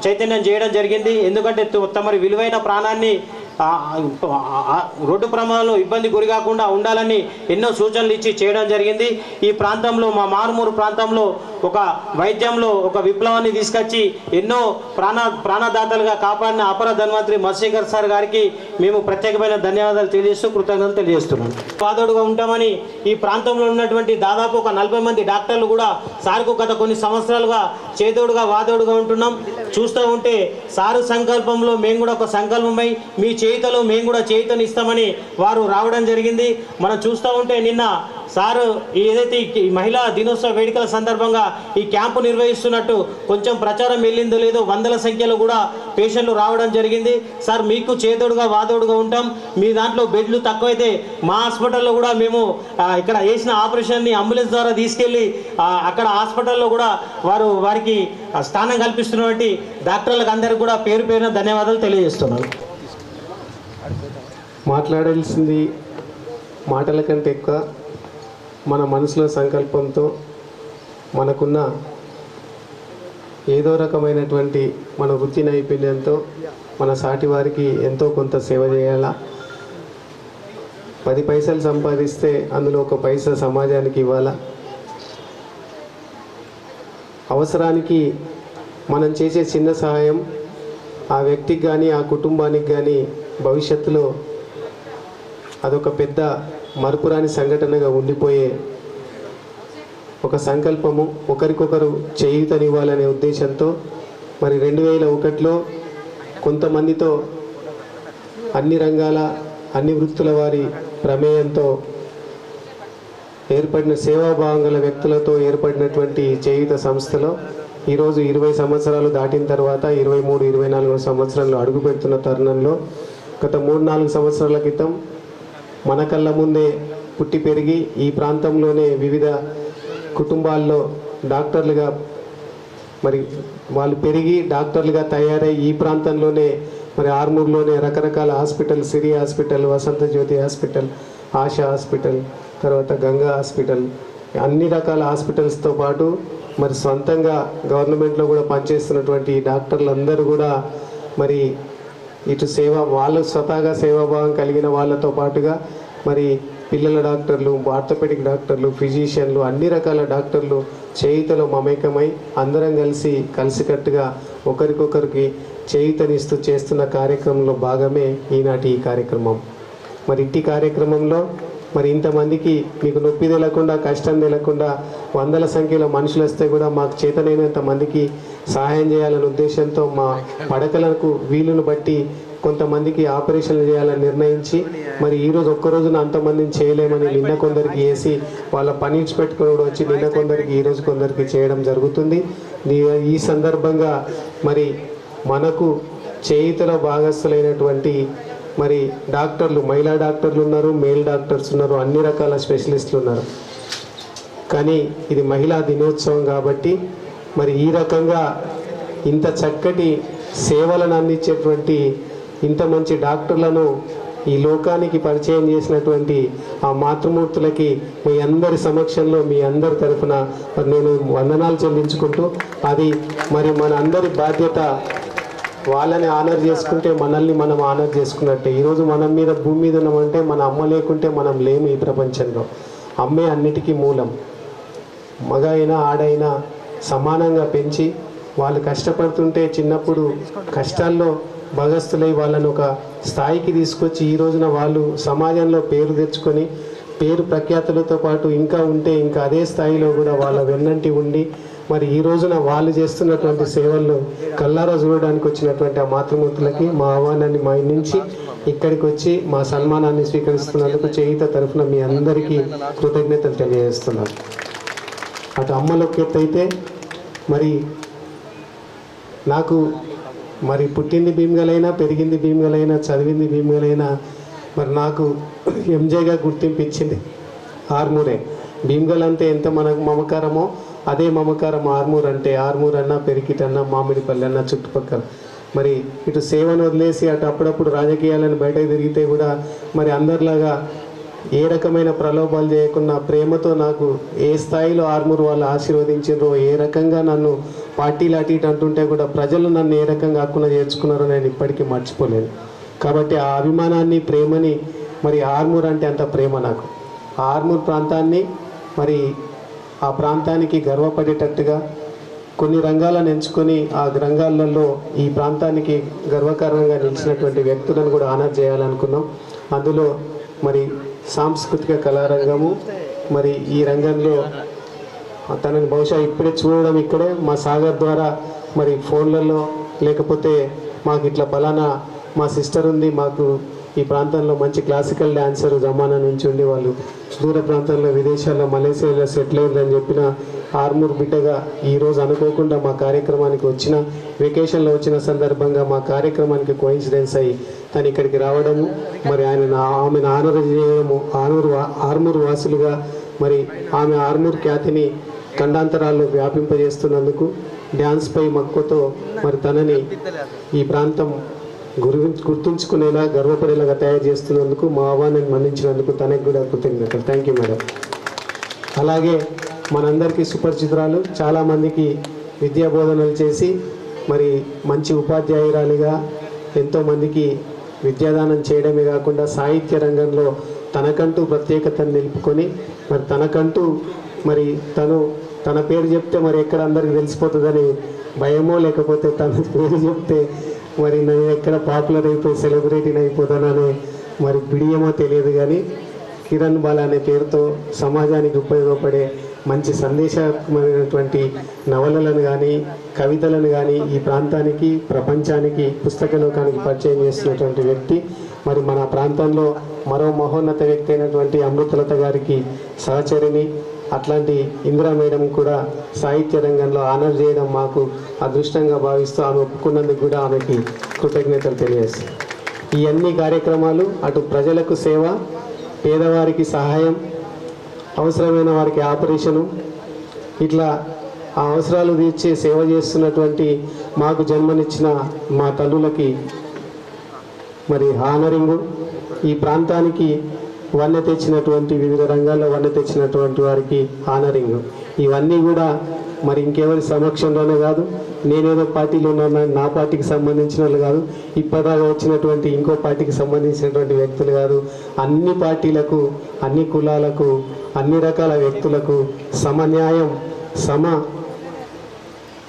చైతన్యం చేయడం జరిగింది. ఎందుకంటే తమరి విలువైన ప్రాణాన్ని రోడ్డు ప్రమాదంలో ఇబ్బంది గురి కాకుండా ఉండాలని ఎన్నో సూచనలు ఇచ్చి చేయడం జరిగింది. ఈ ప్రాంతంలో మా మారుమూరు ప్రాంతంలో ఒక వైద్యంలో ఒక విప్లవాన్ని తీసుకొచ్చి ఎన్నో ప్రాణదాతలుగా కాపాడిన అపర ధన్వంతరి మధుశేఖర్ సార్ గారికి మేము ప్రత్యేకమైన ధన్యవాదాలు తెలియజేస్తూ కృతజ్ఞతలు తెలియజేస్తున్నాం. వాదోడుగా ఉంటామని ఈ ప్రాంతంలో ఉన్నటువంటి దాదాపు ఒక 40 మంది డాక్టర్లు కూడా సార్కు గత కొన్ని సంవత్సరాలుగా చేదోడుగా వాదోడుగా ఉంటున్నాం. చూస్తూ ఉంటే సారు సంకల్పంలో మేము కూడా ఒక సంకల్పమై మీ చేయుతలో మేము కూడా చేయుతని ఇస్తామని వారు రావడం జరిగింది. మనం చూస్తూ ఉంటే నిన్న సారు ఏదైతే ఈ మహిళా దినోత్సవ వేడుకల సందర్భంగా ఈ క్యాంపు నిర్వహిస్తున్నట్టు కొంచెం ప్రచారం వెళ్ళిందో లేదో 100ల సంఖ్యలో కూడా పేషెంట్లు రావడం జరిగింది. సార్ మీకు చేదోడుగా వాదోడుగా ఉంటాం. మీ దాంట్లో బెడ్లు తక్కువైతే మా హాస్పిటల్లో కూడా మేము ఇక్కడ వేసిన ఆపరేషన్ని అంబులెన్స్ ద్వారా తీసుకెళ్ళి అక్కడ హాస్పిటల్లో కూడా వారికి స్థానం కల్పిస్తున్నటువంటి డాక్టర్లకు అందరికీ కూడా పేరు పేరున ధన్యవాదాలు తెలియజేస్తున్నాను. మాట్లాడాల్సింది మాటల కంటే ఎక్కువ మన మనసులో సంకల్పంతో మనకున్న ఏదో రకమైనటువంటి మన వృత్తి నైపుణ్యంతో మన సాటి వారికి ఎంతో కొంత సేవ చేయాలా. 10 పైసలు సంపాదిస్తే అందులో 1 పైసా సమాజానికి ఇవ్వాలా. అవసరానికి మనం చేసే చిన్న సహాయం ఆ వ్యక్తికి కానీ ఆ కుటుంబానికి కానీ భవిష్యత్తులో అదొక పెద్ద మరుపురాని సంఘటనగా ఉండిపోయే ఒక సంకల్పము, ఒకరికొకరు చేయూతనివ్వాలనే ఉద్దేశంతో మరి 2001లో కొంతమందితో అన్ని రంగాల అన్ని వృత్తుల వారి ప్రమేయంతో ఏర్పడిన సేవాభావం గల వ్యక్తులతో ఏర్పడినటువంటి చేయూత సంస్థలో ఈరోజు 20 సంవత్సరాలు దాటిన తర్వాత 23, 24 సంవత్సరంలో అడుగుపెడుతున్న తరుణంలో గత 3-4 సంవత్సరాల క్రితం మన కళ్ళ ముందే పుట్టి పెరిగి ఈ ప్రాంతంలోనే వివిధ కుటుంబాల్లో డాక్టర్లుగా మరి వాళ్ళు పెరిగి డాక్టర్లుగా తయారై ఈ ప్రాంతంలోనే మరి ఆర్మూర్లోనే రకరకాల హాస్పిటల్, సిరి హాస్పిటల్, వసంత జ్యోతి హాస్పిటల్, ఆశా హాస్పిటల్, తర్వాత గంగా హాస్పిటల్, అన్ని రకాల హాస్పిటల్స్తో పాటు మరి సొంతంగా గవర్నమెంట్లో కూడా పనిచేస్తున్నటువంటి డాక్టర్లందరూ కూడా మరి ఇటు వాళ్ళు స్వతహాగా సేవాభావం కలిగిన వాళ్ళతో పాటుగా మరి పిల్లల డాక్టర్లు, ఆర్థోపెడిక్ డాక్టర్లు, ఫిజిషియన్లు, అన్ని రకాల డాక్టర్లు చేయూతలో మమేకమై అందరం కలిసికట్టుగా ఒకరికొకరికి చేయూతనిస్తూ చేస్తున్న కార్యక్రమంలో భాగమే ఈనాటి ఈ కార్యక్రమం. మరి ఇట్టి కార్యక్రమంలో మరి ఇంతమందికి మీకు నొప్పి తెలకుండా, కష్టం తెలకుండా 100ల సంఖ్యలో మనుషులు వస్తే కూడా మాకు చేతనైనంత మందికి సహాయం చేయాలనే ఉద్దేశంతో మా పడకలకు వీలును బట్టి కొంతమందికి ఆపరేషన్లు చేయాలని నిర్ణయించి మరి ఈరోజు ఒక్కరోజున అంతమందిని చేయలేమని నిన్న కొందరికి వేసి వాళ్ళ పని పెట్టుకుని కూడా వచ్చి నిన్న కొందరికి ఈరోజు కొందరికి చేయడం జరుగుతుంది. ఈ సందర్భంగా మరి మనకు చేయూతలో భాగస్థులైనటువంటి మరి డాక్టర్లు, మహిళా డాక్టర్లు ఉన్నారు, మేల్ డాక్టర్స్ ఉన్నారు, అన్ని రకాల స్పెషలిస్టులు ఉన్నారు. కానీ ఇది మహిళా దినోత్సవం కాబట్టి మరి ఈ రకంగా ఇంత చక్కటి సేవలను అందించేటువంటి ఇంత మంచి డాక్టర్లను ఈ లోకానికి పరిచయం చేసినటువంటి ఆ మాతృమూర్తులకి మీ అందరి సమక్షంలో మీ అందరి తరఫున మరి నేను వందనాలు చెల్లించుకుంటూ, అది మరి మన అందరి బాధ్యత. వాళ్ళని ఆనర్ చేసుకుంటే మనల్ని మనం ఆనర్ చేసుకున్నట్టే. ఈరోజు మనం మీద భూమి మీద ఉన్నామంటే మన అమ్మ లేకుంటే మనం లేము ఈ ప్రపంచంలో. అమ్మే అన్నిటికీ మూలం. మగ అయినా ఆడైనా సమానంగా పెంచి వాళ్ళు కష్టపడుతుంటే చిన్నప్పుడు కష్టాల్లో భగస్తులై వాళ్ళని ఒక స్థాయికి తీసుకొచ్చి ఈ రోజున వాళ్ళు సమాజంలో పేరు తెచ్చుకొని పేరు ప్రఖ్యాతులతో పాటు ఇంకా ఉంటే ఇంకా అదే స్థాయిలో కూడా వాళ్ళ వెన్నంటి ఉండి మరి ఈ రోజున వాళ్ళు చేస్తున్నటువంటి సేవల్లో కల్లారా చూడడానికి వచ్చినటువంటి ఆ మాతృమూర్తులకి మా ఆహ్వానాన్ని మా నుంచి ఇక్కడికి వచ్చి మా సన్మానాన్ని స్వీకరిస్తున్నందుకు చేయుత తరఫున మీ అందరికీ కృతజ్ఞతలు తెలియజేస్తున్నాను. అటు అమ్మలోకి ఎత్తైతే మరి నాకు మరి పుట్టింది భీమగలైనా, పెరిగింది భీమగలైనా, చదివింది భీమగలైనా మరి నాకు ఎంజేగా గుర్తింపు ఇచ్చింది ఆర్మూరే. భీమగల్ అంటే ఎంత మనకు మమకారమో అదే మమకారం ఆర్మూర్ అంటే. ఆర్మూర్ అన్నా, పెరికిట్ అన్నా, మామిడిపల్లి అన్నా చుట్టుపక్కల. మరి ఇటు సేవను వదిలేసి అటు అప్పుడప్పుడు రాజకీయాలను బయటకు తిరిగితే కూడా మరి అందరిలాగా ఏ రకమైన ప్రలోభాలు చేయకుండా ప్రేమతో నాకు ఏ స్థాయిలో ఆర్మూర్ వాళ్ళు ఆశీర్వదించారో, ఏ రకంగా నన్ను పార్టీలు అటు ఇటు అంటుంటే కూడా ప్రజలు నన్ను ఏ రకంగా హక్కున చేర్చుకున్నారో నేను ఇప్పటికీ మర్చిపోలేను. కాబట్టి ఆ అభిమానాన్ని, ప్రేమని మరి ఆర్మూర్ అంటే అంత ప్రేమ నాకు. ఆ ఆర్మూర్ ప్రాంతాన్ని మరి ఆ ప్రాంతానికి గర్వపడేటట్టుగా కొన్ని రంగాలను ఎంచుకొని ఆ రంగాలలో ఈ ప్రాంతానికి గర్వకారణంగా నిలిచినటువంటి వ్యక్తులను కూడా ఆనర్ చేయాలనుకున్నాం. అందులో మరి సాంస్కృతిక కళారంగము మరి ఈ రంగంలో తనని బహుశా ఇప్పుడే చూడడం ఇక్కడే మా సాగర్ ద్వారా మరి ఫోన్లలో లేకపోతే మాకు ఇట్లా ఫలానా మా సిస్టర్ ఉంది, మాకు ఈ ప్రాంతంలో మంచి క్లాసికల్ డ్యాన్సర్ జమానా నుంచి ఉండి వాళ్ళు దూర ప్రాంతాల్లో విదేశాల్లో మలేసియాలో సెటిల్ అయ్యిందని చెప్పిన ఆర్మూర్ బిడ్డగా ఈరోజు అనుకోకుండా మా కార్యక్రమానికి వచ్చిన వెకేషన్లో వచ్చిన సందర్భంగా మా కార్యక్రమానికి కోయిన్సిడెన్స్ అయ్యి తను ఇక్కడికి రావడము మరి ఆమెను ఆనర్ చేయడము, ఆర్మూర్ వాసులుగా మరి ఆమె ఆర్మూర్ ఖ్యాతిని ఖండాంతరాల్లో వ్యాపింపజేస్తున్నందుకు డ్యాన్స్పై మక్కువతో మరి తనని ఈ ప్రాంతం గుర్తుంచుకునేలా గర్వపడేలాగా తయారు చేస్తున్నందుకు మా ఆహ్వానాన్ని మన్నించినందుకు తనకు కూడా కృతజ్ఞతలు. Thank you madam. అలాగే మనందరికీ సుపరిచితురాలు, చాలామందికి విద్యా బోధనలు చేసి మరి మంచి ఉపాధ్యాయురాలిగా ఎంతోమందికి విద్యాదానం చేయడమే కాకుండా సాహిత్య రంగంలో తనకంటూ ప్రత్యేకతను నిలుపుకొని మరి తనకంటూ మరి తన పేరు చెప్తే మరి ఎక్కడ అందరికి తెలిసిపోతుందని భయమో లేకపోతే తన పేరు చెప్తే మరి నేను ఎక్కడ పాపులర్ అయిపోయి సెలబ్రిటీని అయిపోతానని మరి బిడియమో తెలియదు. కానీ కిరణ్ బాల అనే పేరుతో సమాజానికి ఉపయోగపడే మంచి సందేశమైనటువంటి నవలలను కానీ కవితలను కానీ ఈ ప్రాంతానికి, ప్రపంచానికి, పుస్తక లోకానికి పరిచయం చేస్తున్నటువంటి వ్యక్తి. మరి మన ప్రాంతంలో మరో మహోన్నత వ్యక్తి అయినటువంటి అమృతలత గారికి సహచరిని, అట్లాంటి ఇందిరా మేడం కూడా సాహిత్య రంగంలో ఆనర్ చేయడం మాకు అదృష్టంగా భావిస్తూ ఆమె ఒప్పుకున్నందుకు కూడా ఆమెకి కృతజ్ఞతలు తెలియజేస్తాం. ఈ అన్ని కార్యక్రమాలు అటు ప్రజలకు సేవ, పేదవారికి సహాయం, అవసరమైన వారికి ఆపరేషను, ఇట్లా ఆ అవసరాలు తీర్చే సేవ చేస్తున్నటువంటి మాకు జన్మనిచ్చిన మా తల్లులకి మరి హానరింగు, ఈ ప్రాంతానికి వన్నె తెచ్చినటువంటి వివిధ రంగాల్లో వన్నె తెచ్చినటువంటి వారికి హానరింగ్, ఇవన్నీ కూడా మరి ఇంకెవరి సమక్షంలోనే కాదు, నేనేదో పార్టీలో ఉన్నాను నా పార్టీకి సంబంధించిన వాళ్ళు కాదు, ఇప్పటిదాకా వచ్చినటువంటి ఇంకో పార్టీకి సంబంధించినటువంటి వ్యక్తులు కాదు, అన్ని పార్టీలకు, అన్ని కులాలకు, అన్ని రకాల వ్యక్తులకు సమన్యాయం,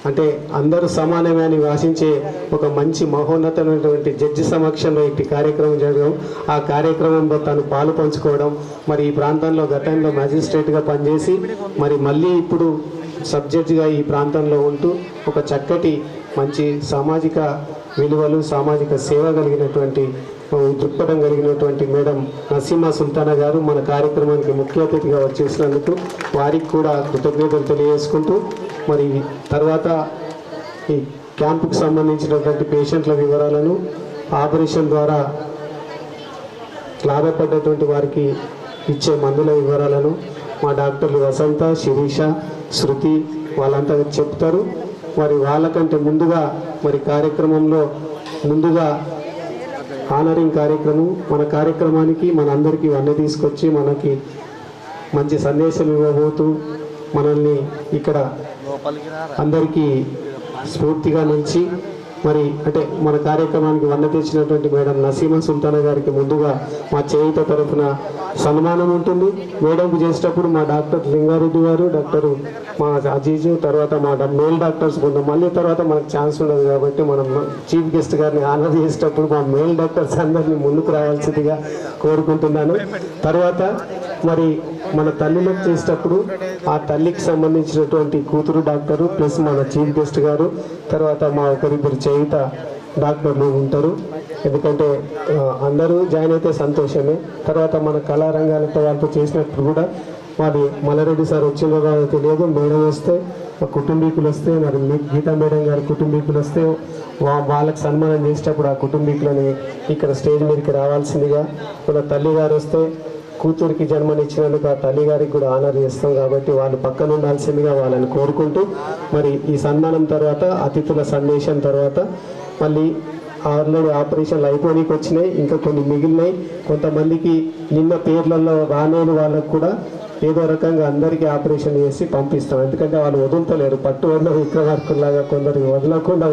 అంటే అందరూ సమానమే అని ఆశించే ఒక మంచి మహోన్నతమైనటువంటి జడ్జి సమక్షంలో ఇట్టి కార్యక్రమం జరగడం, ఆ కార్యక్రమంలో తను పాలు పంచుకోవడం, మరి ఈ ప్రాంతంలో గతంలో మ్యాజిస్ట్రేట్గా పనిచేసి మరి మళ్ళీ ఇప్పుడు సబ్ జడ్జిగా ఈ ప్రాంతంలో ఉంటూ ఒక చక్కటి మంచి సామాజిక విలువలు, సామాజిక సేవ కలిగినటువంటి దృక్పథం కలిగినటువంటి మేడం నసీమా సుల్తానా గారు మన కార్యక్రమానికి ముఖ్య అతిథిగా వచ్చేసినందుకు వారికి కూడా కృతజ్ఞతలు తెలియజేసుకుంటూ మరి తర్వాత ఈ క్యాంపుకు సంబంధించినటువంటి పేషెంట్ల వివరాలను, ఆపరేషన్ ద్వారా లాభపడ్డటువంటి వారికి ఇచ్చే మందుల వివరాలను మా డాక్టర్లు వసంత, శిరీష, శృతి వాళ్ళంతా చెప్తారు. మరి వాళ్ళకంటే ముందుగా మరి కార్యక్రమంలో ముందుగా ఆనరింగ్ కార్యక్రమం, మన కార్యక్రమానికి మన అందరికీ వన్నె తీసుకొచ్చి మనకి మంచి సందేశం ఇవ్వబోతూ మనల్ని ఇక్కడ అందరికీ స్ఫూర్తిగా నిలిచి మరి అంటే మన కార్యక్రమానికి వన్నె తెచ్చినటువంటి మేడం నసీమా సుల్తానా గారికి ముందుగా మా చేయుత తరఫున సన్మానం ఉంటుంది. మేడంకు చేసేటప్పుడు మా డాక్టర్ లింగారెడ్డి గారు, డాక్టర్ మా అజీజు, తర్వాత మా మేల్ డాక్టర్స్ కొందాం. మళ్ళీ తర్వాత మనకు ఛాన్స్ ఉండదు కాబట్టి మనం చీఫ్ గెస్ట్ గారిని ఆనర్ చేసేటప్పుడు మా మేల్ డాక్టర్స్ అందరినీ ముందుకు రావాల్సిందిగా కోరుకుంటున్నాను. తర్వాత మరి మన తల్లిలకు చేసేటప్పుడు ఆ తల్లికి సంబంధించినటువంటి కూతురు డాక్టరు ప్లస్ మన చీఫ్ గెస్ట్ గారు, తర్వాత మా ఒకరిద్దరు చేయుత డాక్టర్లు ఉంటారు. ఎందుకంటే అందరూ జాయిన్ అయితే సంతోషమే. తర్వాత మన కళారంగాలతో వాళ్ళతో చేసినప్పుడు కూడా మాది మల్లారెడ్డి సార్ వచ్చిందో తెలియదు, మేడం వస్తే మా కుటుంబీకులు వస్తే మరి గీతా మేడం గారి కుటుంబీకులు వస్తే వాళ్ళకి సన్మానం చేసేటప్పుడు ఆ కుటుంబీకులని ఇక్కడ స్టేజ్ మీదకి రావాల్సిందిగా, మన తల్లి గారు వస్తే కూతురికి జన్మనిచ్చినందుకు ఆ తల్లి గారికి కూడా ఆనర్ చేస్తాం కాబట్టి వాళ్ళు పక్కన ఉండాల్సిందిగా వాళ్ళని కోరుకుంటూ మరి ఈ సన్మానం తర్వాత అతిథుల సందేశం తర్వాత మళ్ళీ ఆల్రెడీ ఆపరేషన్లు అయిపోయినకి వచ్చినాయి, ఇంకా కొన్ని మిగిలినాయి. కొంతమందికి నిన్న పేర్లలో రాలేని వాళ్ళకు కూడా ఏదో రకంగా అందరికీ ఆపరేషన్ చేసి పంపిస్తాం. ఎందుకంటే వాళ్ళు వదులుతలేరు, పట్టు వల్ల విక్రమార్కుల్లాగా కొందరికి వదలకుండా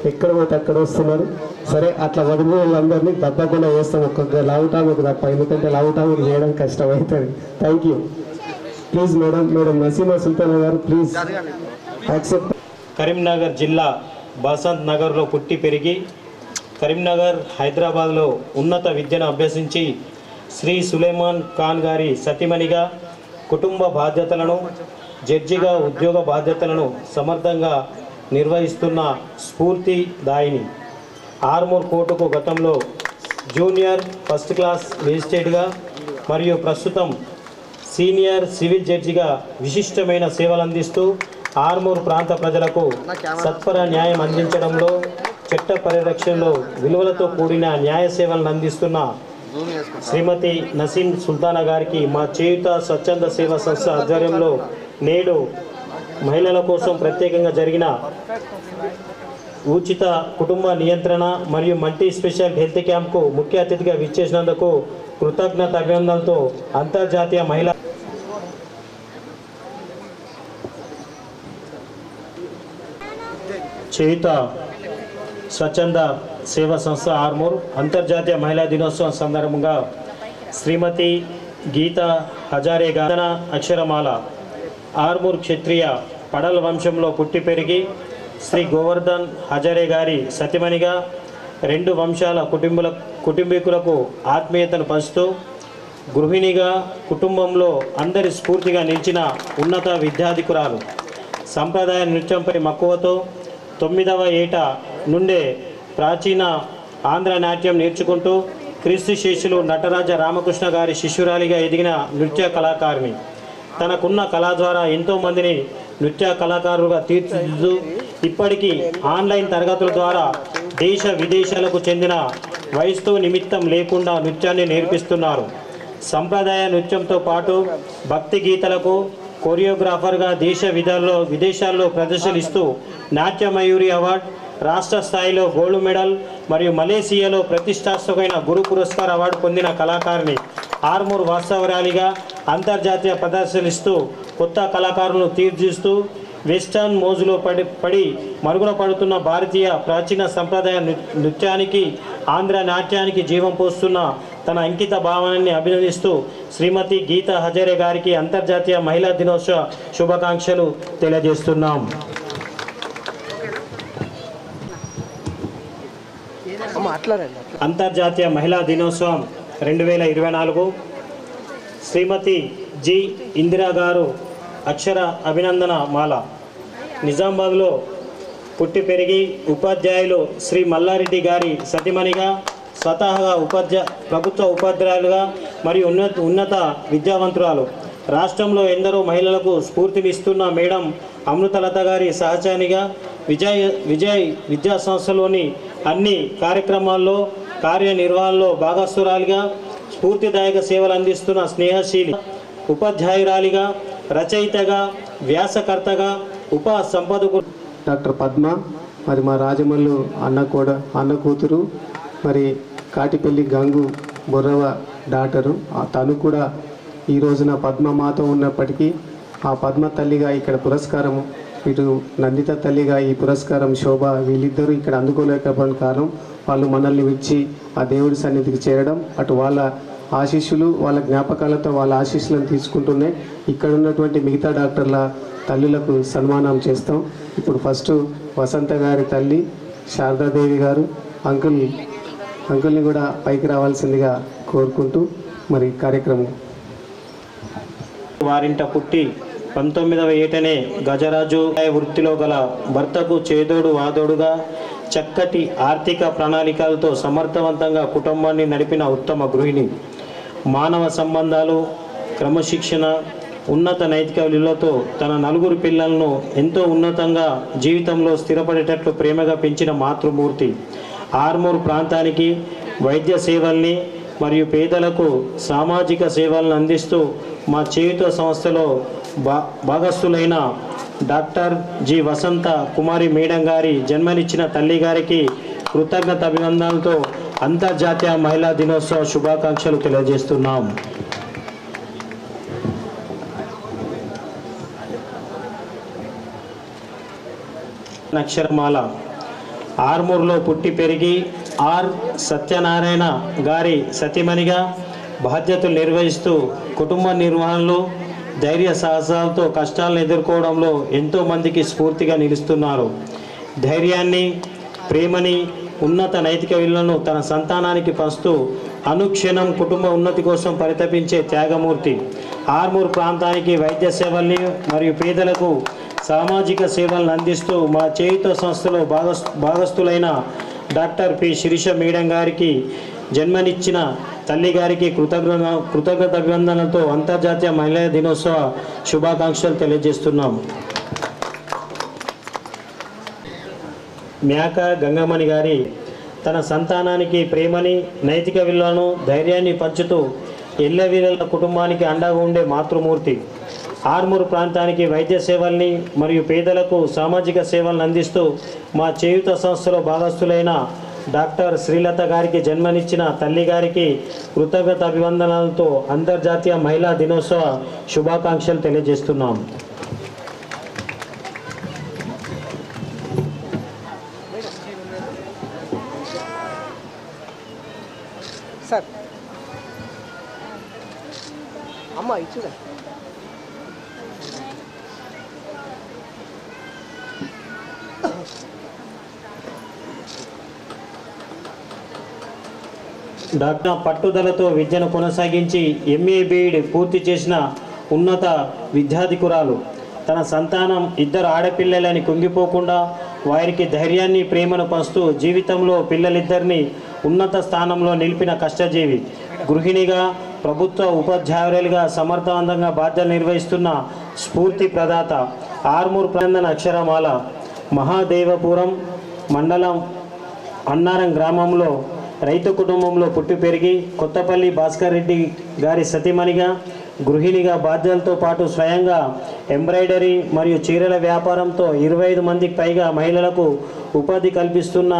ఎక్కడ పోతే అక్కడ వస్తున్నారు. సరే అట్లా వదిలిన వాళ్ళందరినీ తప్పకుండా వేస్తాం, ఒక్కొక్క లావుటాముకు తప్ప, ఎందుకంటే లావుటాముకు చేయడం కష్టమవుతుంది. Thank you. Please madam Naseema Sultana గారు ప్లీజ్ యాక్సెప్ట్. కరీంనగర్ జిల్లా బసంత్ నగర్లో పుట్టి పెరిగి కరీంనగర్, హైదరాబాద్లో ఉన్నత విద్యను అభ్యసించి శ్రీ సులేమాన్ ఖాన్ గారి సతీమణిగా కుటుంబ బాధ్యతలను, జడ్జిగా ఉద్యోగ బాధ్యతలను సమర్థంగా నిర్వహిస్తున్న స్ఫూర్తిదాయిని. ఆర్మూర్ కోర్టుకు గతంలో జూనియర్ ఫస్ట్ క్లాస్ మేజిస్ట్రేట్గా మరియు ప్రస్తుతం సీనియర్ సివిల్ జడ్జిగా విశిష్టమైన సేవలు అందిస్తూ ఆర్మూర్ ప్రాంత ప్రజలకు సత్వర న్యాయం అందించడంలో, చట్ట పరిరక్షణలో విలువలతో కూడిన న్యాయ సేవలను అందిస్తున్న శ్రీమతి నసీం సుల్తానా గారికి మా చేయుత స్వచ్ఛంద సేవా సంస్థ ఆధ్వర్యంలో నేడు మహిళల కోసం ప్రత్యేకంగా జరిగిన ఉచిత కుటుంబ నియంత్రణ మరియు మల్టీ స్పెషల్ హెల్త్ క్యాంప్కు ముఖ్య అతిథిగా విచ్చేసినందుకు కృతజ్ఞత అభినందనలతో అంతర్జాతీయ మహిళా చేయుత స్వచ్ఛంద సేవా సంస్థ ఆర్మూర్ అంతర్జాతీయ మహిళా దినోత్సవం సందర్భంగా శ్రీమతి గీతా హజారే గాన అక్షరమాల ఆర్మూర్ క్షత్రియ పడల వంశంలో పుట్టి పెరిగి శ్రీ గోవర్ధన్ హజారే గారి సతిమణిగా 2 వంశాల కుటుంబీకులకు ఆత్మీయతను పంచుతూ గృహిణిగా కుటుంబంలో అందరి స్ఫూర్తిగా నిలిచిన ఉన్నత విద్యాధికురాలు. సంప్రదాయ నృత్యంపై మక్కువతో 9వ ఏట నుండే ప్రాచీన ఆంధ్ర నాట్యం నేర్చుకుంటూ క్రీస్తు శిష్యులు నటరాజ రామకృష్ణ గారి శిష్యురాలిగా ఎదిగిన నృత్య కళాకారిణి. తనకున్న కళ ద్వారా ఎంతోమందిని నృత్య కళాకారులుగా తీర్చిదిద్దుతూ ఇప్పటికీ ఆన్లైన్ తరగతుల ద్వారా దేశ విదేశాలకు చెందిన వయసుతో నిమిత్తం లేకుండా నృత్యాన్ని నేర్పిస్తున్నారు. సంప్రదాయ నృత్యంతో పాటు భక్తి గీతలకు కొరియోగ్రాఫర్గా విదేశాల్లో ప్రదర్శనలిస్తూ నాట్యమయూరి అవార్డు, రాష్ట్ర స్థాయిలో గోల్డ్ మెడల్ మరియు మలేసియాలో ప్రతిష్టాత్మకమైన గురు పురస్కార్ అవార్డు పొందిన కళాకారిణి. ఆర్మూర్ వాస్తవరాలిగా అంతర్జాతీయ ప్రదర్శనలిస్తూ కొత్త కళాకారులను తీర్చిదిద్దుతూ వెస్టర్న్ మోజులో పడి మరుగున పడుతున్న భారతీయ ప్రాచీన సంప్రదాయ నృత్యానికి, ఆంధ్ర నాట్యానికి జీవం పోస్తున్న తన అంకిత భావనాన్ని అభినందిస్తూ శ్రీమతి గీతా హజారే గారికి అంతర్జాతీయ మహిళా దినోత్సవ శుభాకాంక్షలు తెలియజేస్తున్నాం. అంతర్జాతీయ మహిళా దినోత్సవం 2024 శ్రీమతి జి ఇందిరా గారు అక్షర అభినందన మాల. నిజామాబాద్లో పుట్టి పెరిగి ఉపాధ్యాయులు శ్రీ మల్లారెడ్డి గారి సతీమణిగా, స్వతహాగా ప్రభుత్వ ఉపాధ్యాయులుగా మరియు ఉన్నత విద్యావంతురాలు. రాష్ట్రంలో ఎందరో మహిళలకు స్ఫూర్తినిస్తున్న మేడం అమృతలత గారి సహచరిగా విజయ్ విద్యా సంస్థలోని అన్ని కార్యక్రమాల్లో కార్యనిర్వహణలో భాగస్వారాలుగా స్ఫూర్తిదాయక సేవలు అందిస్తున్న స్నేహశీలి ఉపాధ్యాయురాలిగా, రచయితగా, వ్యాసకర్తగా, ఉప సంపాదకు డాక్టర్ పద్మ, మరి మా రాజమల్లు అన్న కూతురు, మరి కాటిపల్లి గంగు బుర్రవ డాక్టరు. తను కూడా ఈ రోజున పద్మ మాతో ఉన్నప్పటికీ ఆ పద్మ తల్లిగా ఇక్కడ పురస్కారము, ఇటు నందిత తల్లిగా ఈ పురస్కారం శోభ, వీళ్ళిద్దరూ ఇక్కడ అందుకోలేకపోయిన కారణం వాళ్ళు మనల్ని విడిచి ఆ దేవుడి సన్నిధికి చేరడం. అటు వాళ్ళ ఆశీస్సులు, వాళ్ళ జ్ఞాపకాలతో వాళ్ళ ఆశీస్సులను తీసుకుంటూనే ఇక్కడ ఉన్నటువంటి మిగతా డాక్టర్ల తల్లులకు సన్మానం చేస్తాం. ఇప్పుడు ఫస్ట్ వసంత గారి తల్లి శారదాదేవి గారు అంకుల్ని కూడా పైకి రావాల్సిందిగా కోరుకుంటూ మరి కార్యక్రమం. వారింట పుట్టి 19వ ఏటనే గజరాజు వృత్తిలో గల భర్తకు చేదోడు వాదోడుగా చక్కటి ఆర్థిక ప్రణాళికలతో సమర్థవంతంగా కుటుంబాన్ని నడిపిన ఉత్తమ గృహిణి. మానవ సంబంధాలు, క్రమశిక్షణ, ఉన్నత నైతిక విలువలతో తన 4 పిల్లలను ఎంతో ఉన్నతంగా జీవితంలో స్థిరపడేటట్లు ప్రేమగా పెంచిన మాతృమూర్తి. ఆర్మూర్ ప్రాంతానికి వైద్య సేవల్ని మరియు పేదలకు సామాజిక సేవలను అందిస్తూ మా చేయుత సంస్థలో భాగస్థులైన డాక్టర్ జి వసంత కుమారి మేడం గారి జన్మనిచ్చిన తల్లి గారికి కృతజ్ఞత అభినందనలతో అంతర్జాతీయ మహిళా దినోత్సవ శుభాకాంక్షలు తెలియజేస్తున్నాం. అక్షరమాల ఆర్మూర్లో పుట్టి పెరిగి ఆర్ సత్యనారాయణ గారి సతీమణిగా బాధ్యతలు నిర్వహిస్తూ కుటుంబ నిర్వహణలో ధైర్య సాహసాలతో కష్టాలను ఎదుర్కోవడంలో ఎంతో మందికి స్ఫూర్తిగా నిలుస్తున్నారు. ధైర్యాన్ని, ప్రేమని, ఉన్నత నైతిక విలువలను తన సంతానానికి పంచుతూ అనుక్షణం కుటుంబ ఉన్నతి కోసం పరితపించే త్యాగమూర్తి. ఆర్మూర్ ప్రాంతానికి వైద్య సేవల్ని మరియు పేదలకు సామాజిక సేవలను అందిస్తూ మా చేయుత సంస్థలో భాగస్థులైన డాక్టర్ పి శిరీష మేడం గారికి జన్మనిచ్చిన తల్లి గారికి కృతజ్ఞత అభినందనలతో అంతర్జాతీయ మహిళా దినోత్సవ శుభాకాంక్షలు తెలియజేస్తున్నాం. మేక గంగమణి గారి తన సంతానానికి ప్రేమని, నైతిక విలువలను, ధైర్యాన్ని పంచుతూ ఎల్లవేళల కుటుంబానికి అండగా ఉండే మాతృమూర్తి. ఆర్మూర్ ప్రాంతానికి వైద్య సేవల్ని మరియు పేదలకు సామాజిక సేవలను అందిస్తూ మా చేయుత సంస్థలో భాగస్థులైన డాక్టర్ శ్రీలత గారికి జన్మనిచ్చిన తల్లి గారికి కృతజ్ఞత అభివందనాలతో అంతర్జాతీయ మహిళా దినోత్సవ శుభాకాంక్షలు తెలియజేస్తున్నాం. సార్ అమ్మ ఇచ్చుదా డాక్టర్ పట్టుదలతో విద్యను కొనసాగించి ఎంఏ బీఈడి పూర్తి చేసిన ఉన్నత విద్యాధికురాలు. తన సంతానం 2 ఆడపిల్లలని కుంగిపోకుండా వారికి ధైర్యాన్ని, ప్రేమను పంచుతూ జీవితంలో పిల్లలిద్దరిని ఉన్నత స్థానంలో నిలిపిన కష్టజీవి. గృహిణిగా, ప్రభుత్వ ఉపాధ్యాయురాలుగా సమర్థవంతంగా బాధ్యతలు నిర్వహిస్తున్న స్ఫూర్తి ప్రదాత. ఆర్మూర్ ప్రాంతన అక్షరమాల మహాదేవపురం మండలం అన్నారం గ్రామంలో రైతు కుటుంబంలో పుట్టి పెరిగి కొత్తపల్లి భాస్కర్ రెడ్డి గారి సతీమణిగా, గృహిణిగా బాధ్యతలతో పాటు స్వయంగా ఎంబ్రాయిడరీ మరియు చీరల వ్యాపారంతో 25 మందికి పైగా మహిళలకు ఉపాధి కల్పిస్తున్న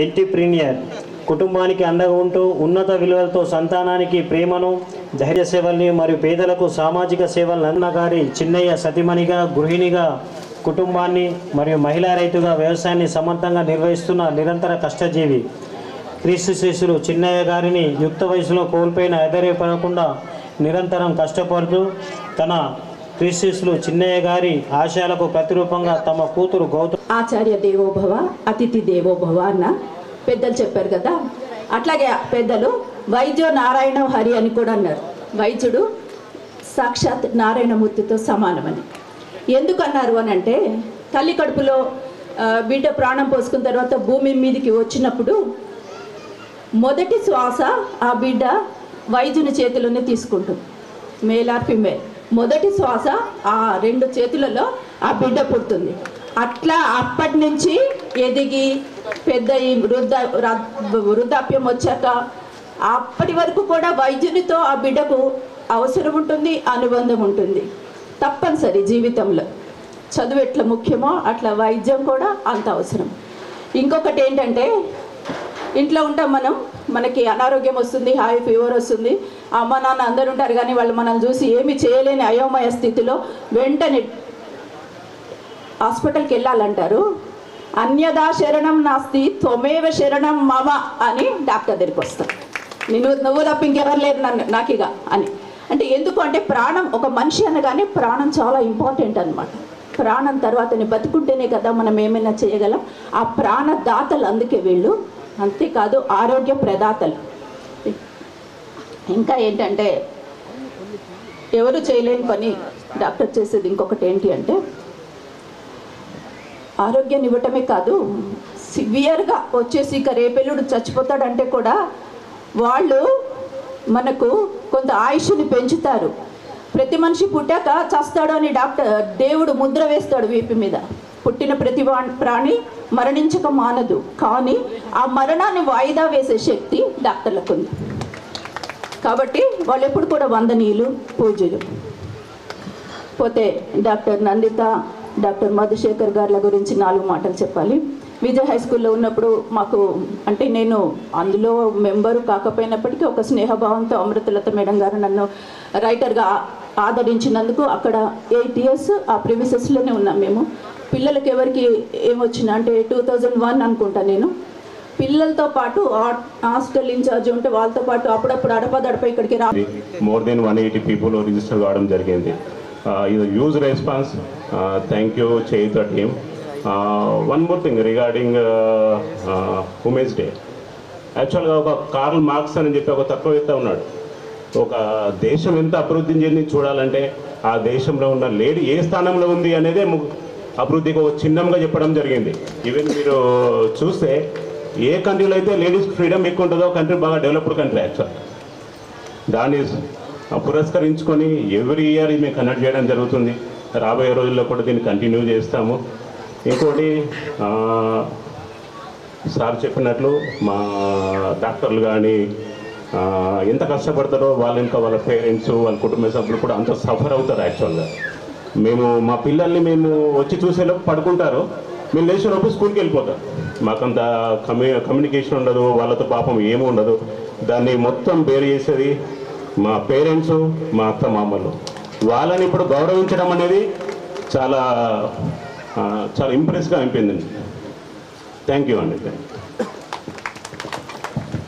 ఎంటర్‌ప్రెన్యూర్. కుటుంబానికి అండగా ఉంటూ ఉన్నత విలువలతో సంతానానికి ప్రేమను, ధైర్య సేవల్ని మరియు పేదలకు సామాజిక సేవలను అన్న గారి చిన్నయ్య సతీమణిగా, గృహిణిగా, కుటుంబాన్ని మరియు మహిళా రైతుగా వ్యవసాయాన్ని సమర్థంగా నిర్వహిస్తున్న నిరంతర కష్టజీవి. క్రీస్తు శిష్యులు చిన్నయ్య గారిని యుక్త వయసులో కోల్పోయిన ఎదరేపడకుండా నిరంతరం కష్టపడుతూ తన క్రీస్తు శిష్యులు చిన్నయ్య గారి ఆశయాలకు ప్రతిరూపంగా తమ కూతురు గౌతమ్. ఆచార్య దేవోభవ, అతిథి దేవోభవ అన్న పెద్దలు చెప్పారు కదా, అట్లాగే పెద్దలు వైద్యో నారాయణ హరి అని కూడా అన్నారు. వైద్యుడు సాక్షాత్ నారాయణమూర్తితో సమానమని ఎందుకు అన్నారు అని అంటే, తల్లి కడుపులో బిడ్డ ప్రాణం పోసుకున్న తర్వాత భూమి మీదకి వచ్చినప్పుడు మొదటి శ్వాస ఆ బిడ్డ వైద్యుని చేతిలోనే తీసుకుంటుంది. మేల్ ఆర్ ఫిమేల్, మొదటి శ్వాస ఆ 2 చేతులలో ఆ బిడ్డ పుడుతుంది. అట్లా అప్పటి నుంచి ఎదిగి పెద్ద వృద్ధాప్యం వచ్చాక అప్పటి వరకు కూడా వైద్యునితో ఆ బిడ్డకు అవసరం ఉంటుంది, అనుబంధం ఉంటుంది తప్పనిసరి జీవితంలో. చదువు ఎట్లా ముఖ్యమో అట్లా వైద్యం కూడా అంత అవసరం. ఇంకొకటి ఏంటంటే, ఇంట్లో ఉంటాం మనం, మనకి అనారోగ్యం వస్తుంది, హై ఫీవర్ వస్తుంది, అమ్మ నాన్న అందరు ఉంటారు, కానీ వాళ్ళు మనల్ని చూసి ఏమీ చేయలేని అయోమయ స్థితిలో వెంటనే హాస్పిటల్కి వెళ్ళాలంటారు. అన్యదా శరణం నాస్తి త్వమేవ శరణం మమ అని డాక్టర్ దగ్గరికి వస్తాం. నువ్వు తప్ప ఇంకెవరు లేరు నాకు ఇక అని. అంటే ఎందుకు అంటే ప్రాణం, ఒక మనిషి అనగానే ప్రాణం చాలా ఇంపార్టెంట్ అనమాట. ప్రాణం తర్వాతనే బతుకుంటేనే కదా మనం ఏమైనా చేయగలం. ఆ ప్రాణదాతలు అందుకే వీళ్ళు. అంతేకాదు ఆరోగ్య ప్రదాతలు. ఇంకా ఏంటంటే, ఎవరు చేయలేని పని డాక్టర్ చేసేది ఇంకొకటి ఏంటి అంటే, ఆరోగ్యాన్ని ఇవ్వటమే కాదు, సివియర్గా వచ్చేసి ఇక రేపెల్లుడు చచ్చిపోతాడంటే కూడా వాళ్ళు మనకు కొంత ఆయుష్ని పెంచుతారు. ప్రతి మనిషి పుట్టాక చస్తాడు అని దేవుడు ముద్ర వేస్తాడు వీపు మీద. పుట్టిన ప్రతి ప్రాణి మరణించక మానదు, కానీ ఆ మరణాన్ని వాయిదా వేసే శక్తి డాక్టర్లకు ఉంది. కాబట్టి వాళ్ళు ఎప్పుడు కూడా వందనీయులు, పూజలు. పోతే డాక్టర్ నందిత, డాక్టర్ మధుశేఖర్ గార్ల గురించి 4 మాటలు చెప్పాలి. విజయ్ హై స్కూల్లో ఉన్నప్పుడు మాకు, అంటే నేను అందులో మెంబరు కాకపోయినప్పటికీ ఒక స్నేహభావంతో అమృతలత మేడం గారు నన్ను రైటర్గా ఆదరించినందుకు అక్కడ 8 ఇయర్స్ ఆ ప్రిమిసెస్లోనే ఉన్నాం మేము. పిల్లలకి ఎవరికి ఏమొచ్చినా అంటే 2001 అనుకుంటా, నేను పిల్లలతో పాటు హాస్టల్ ఇన్ఛార్జ్ ఉంటే వాళ్ళతో పాటు అప్పుడప్పుడు అడపదడప ఇక్కడికి మోర్ దెన్ 180 పీపుల్ రిజిస్టర్ కావడం జరిగింది. ఇది huge response. Thank you Cheyutha team. One more thing regarding women's day. యాక్చువల్గా ఒక కార్ల్ మార్క్స్ అని చెప్పి ఒక తత్వవేత్త ఉన్నాడు. ఒక దేశం ఎంత అభివృద్ధి చెంది చూడాలంటే ఆ దేశంలో ఉన్న లేడీ ఏ స్థానంలో ఉంది అనేదే అభివృద్ధికి ఒక చిహ్నంగా చెప్పడం జరిగింది. ఈవెన్ మీరు చూస్తే ఏ కంట్రీలో అయితే లేడీస్ ఫ్రీడమ్ ఎక్కువ ఉంటుందో కంట్రీ బాగా డెవలప్డ్ కంట్రీ యాక్చువల్. దాన్ని పురస్కరించుకొని ఎవ్రీ ఇయర్ మేము కండక్ట్ చేయడం జరుగుతుంది. రాబోయే రోజుల్లో కూడా దీన్ని కంటిన్యూ చేస్తాము. ఇంకోటి సార్ చెప్పినట్లు మా డాక్టర్లు కానీ ఎంత కష్టపడతారో వాళ్ళ ఇంకా వాళ్ళ పేరెంట్స్, వాళ్ళ కుటుంబ సభ్యులు కూడా అంత సఫర్ అవుతారు యాక్చువల్గా. మా పిల్లల్ని మేము వచ్చి చూసేలోపు పడుకుంటారు, మేము లేచేలోపు స్కూల్కి వెళ్ళిపోతారు. మాకంత కమ్యూనికేషన్ ఉండదు, వాళ్ళతో పాపం ఏమీ ఉండదు. దాన్ని మొత్తం బేర్ చేసేది మా పేరెంట్స్, మా అత్త మామలు. వాళ్ళని ఇప్పుడు గౌరవించడం అనేది చాలా చాలా ఇంప్రెస్గా అనిపించింది. థ్యాంక్ యూ అండి.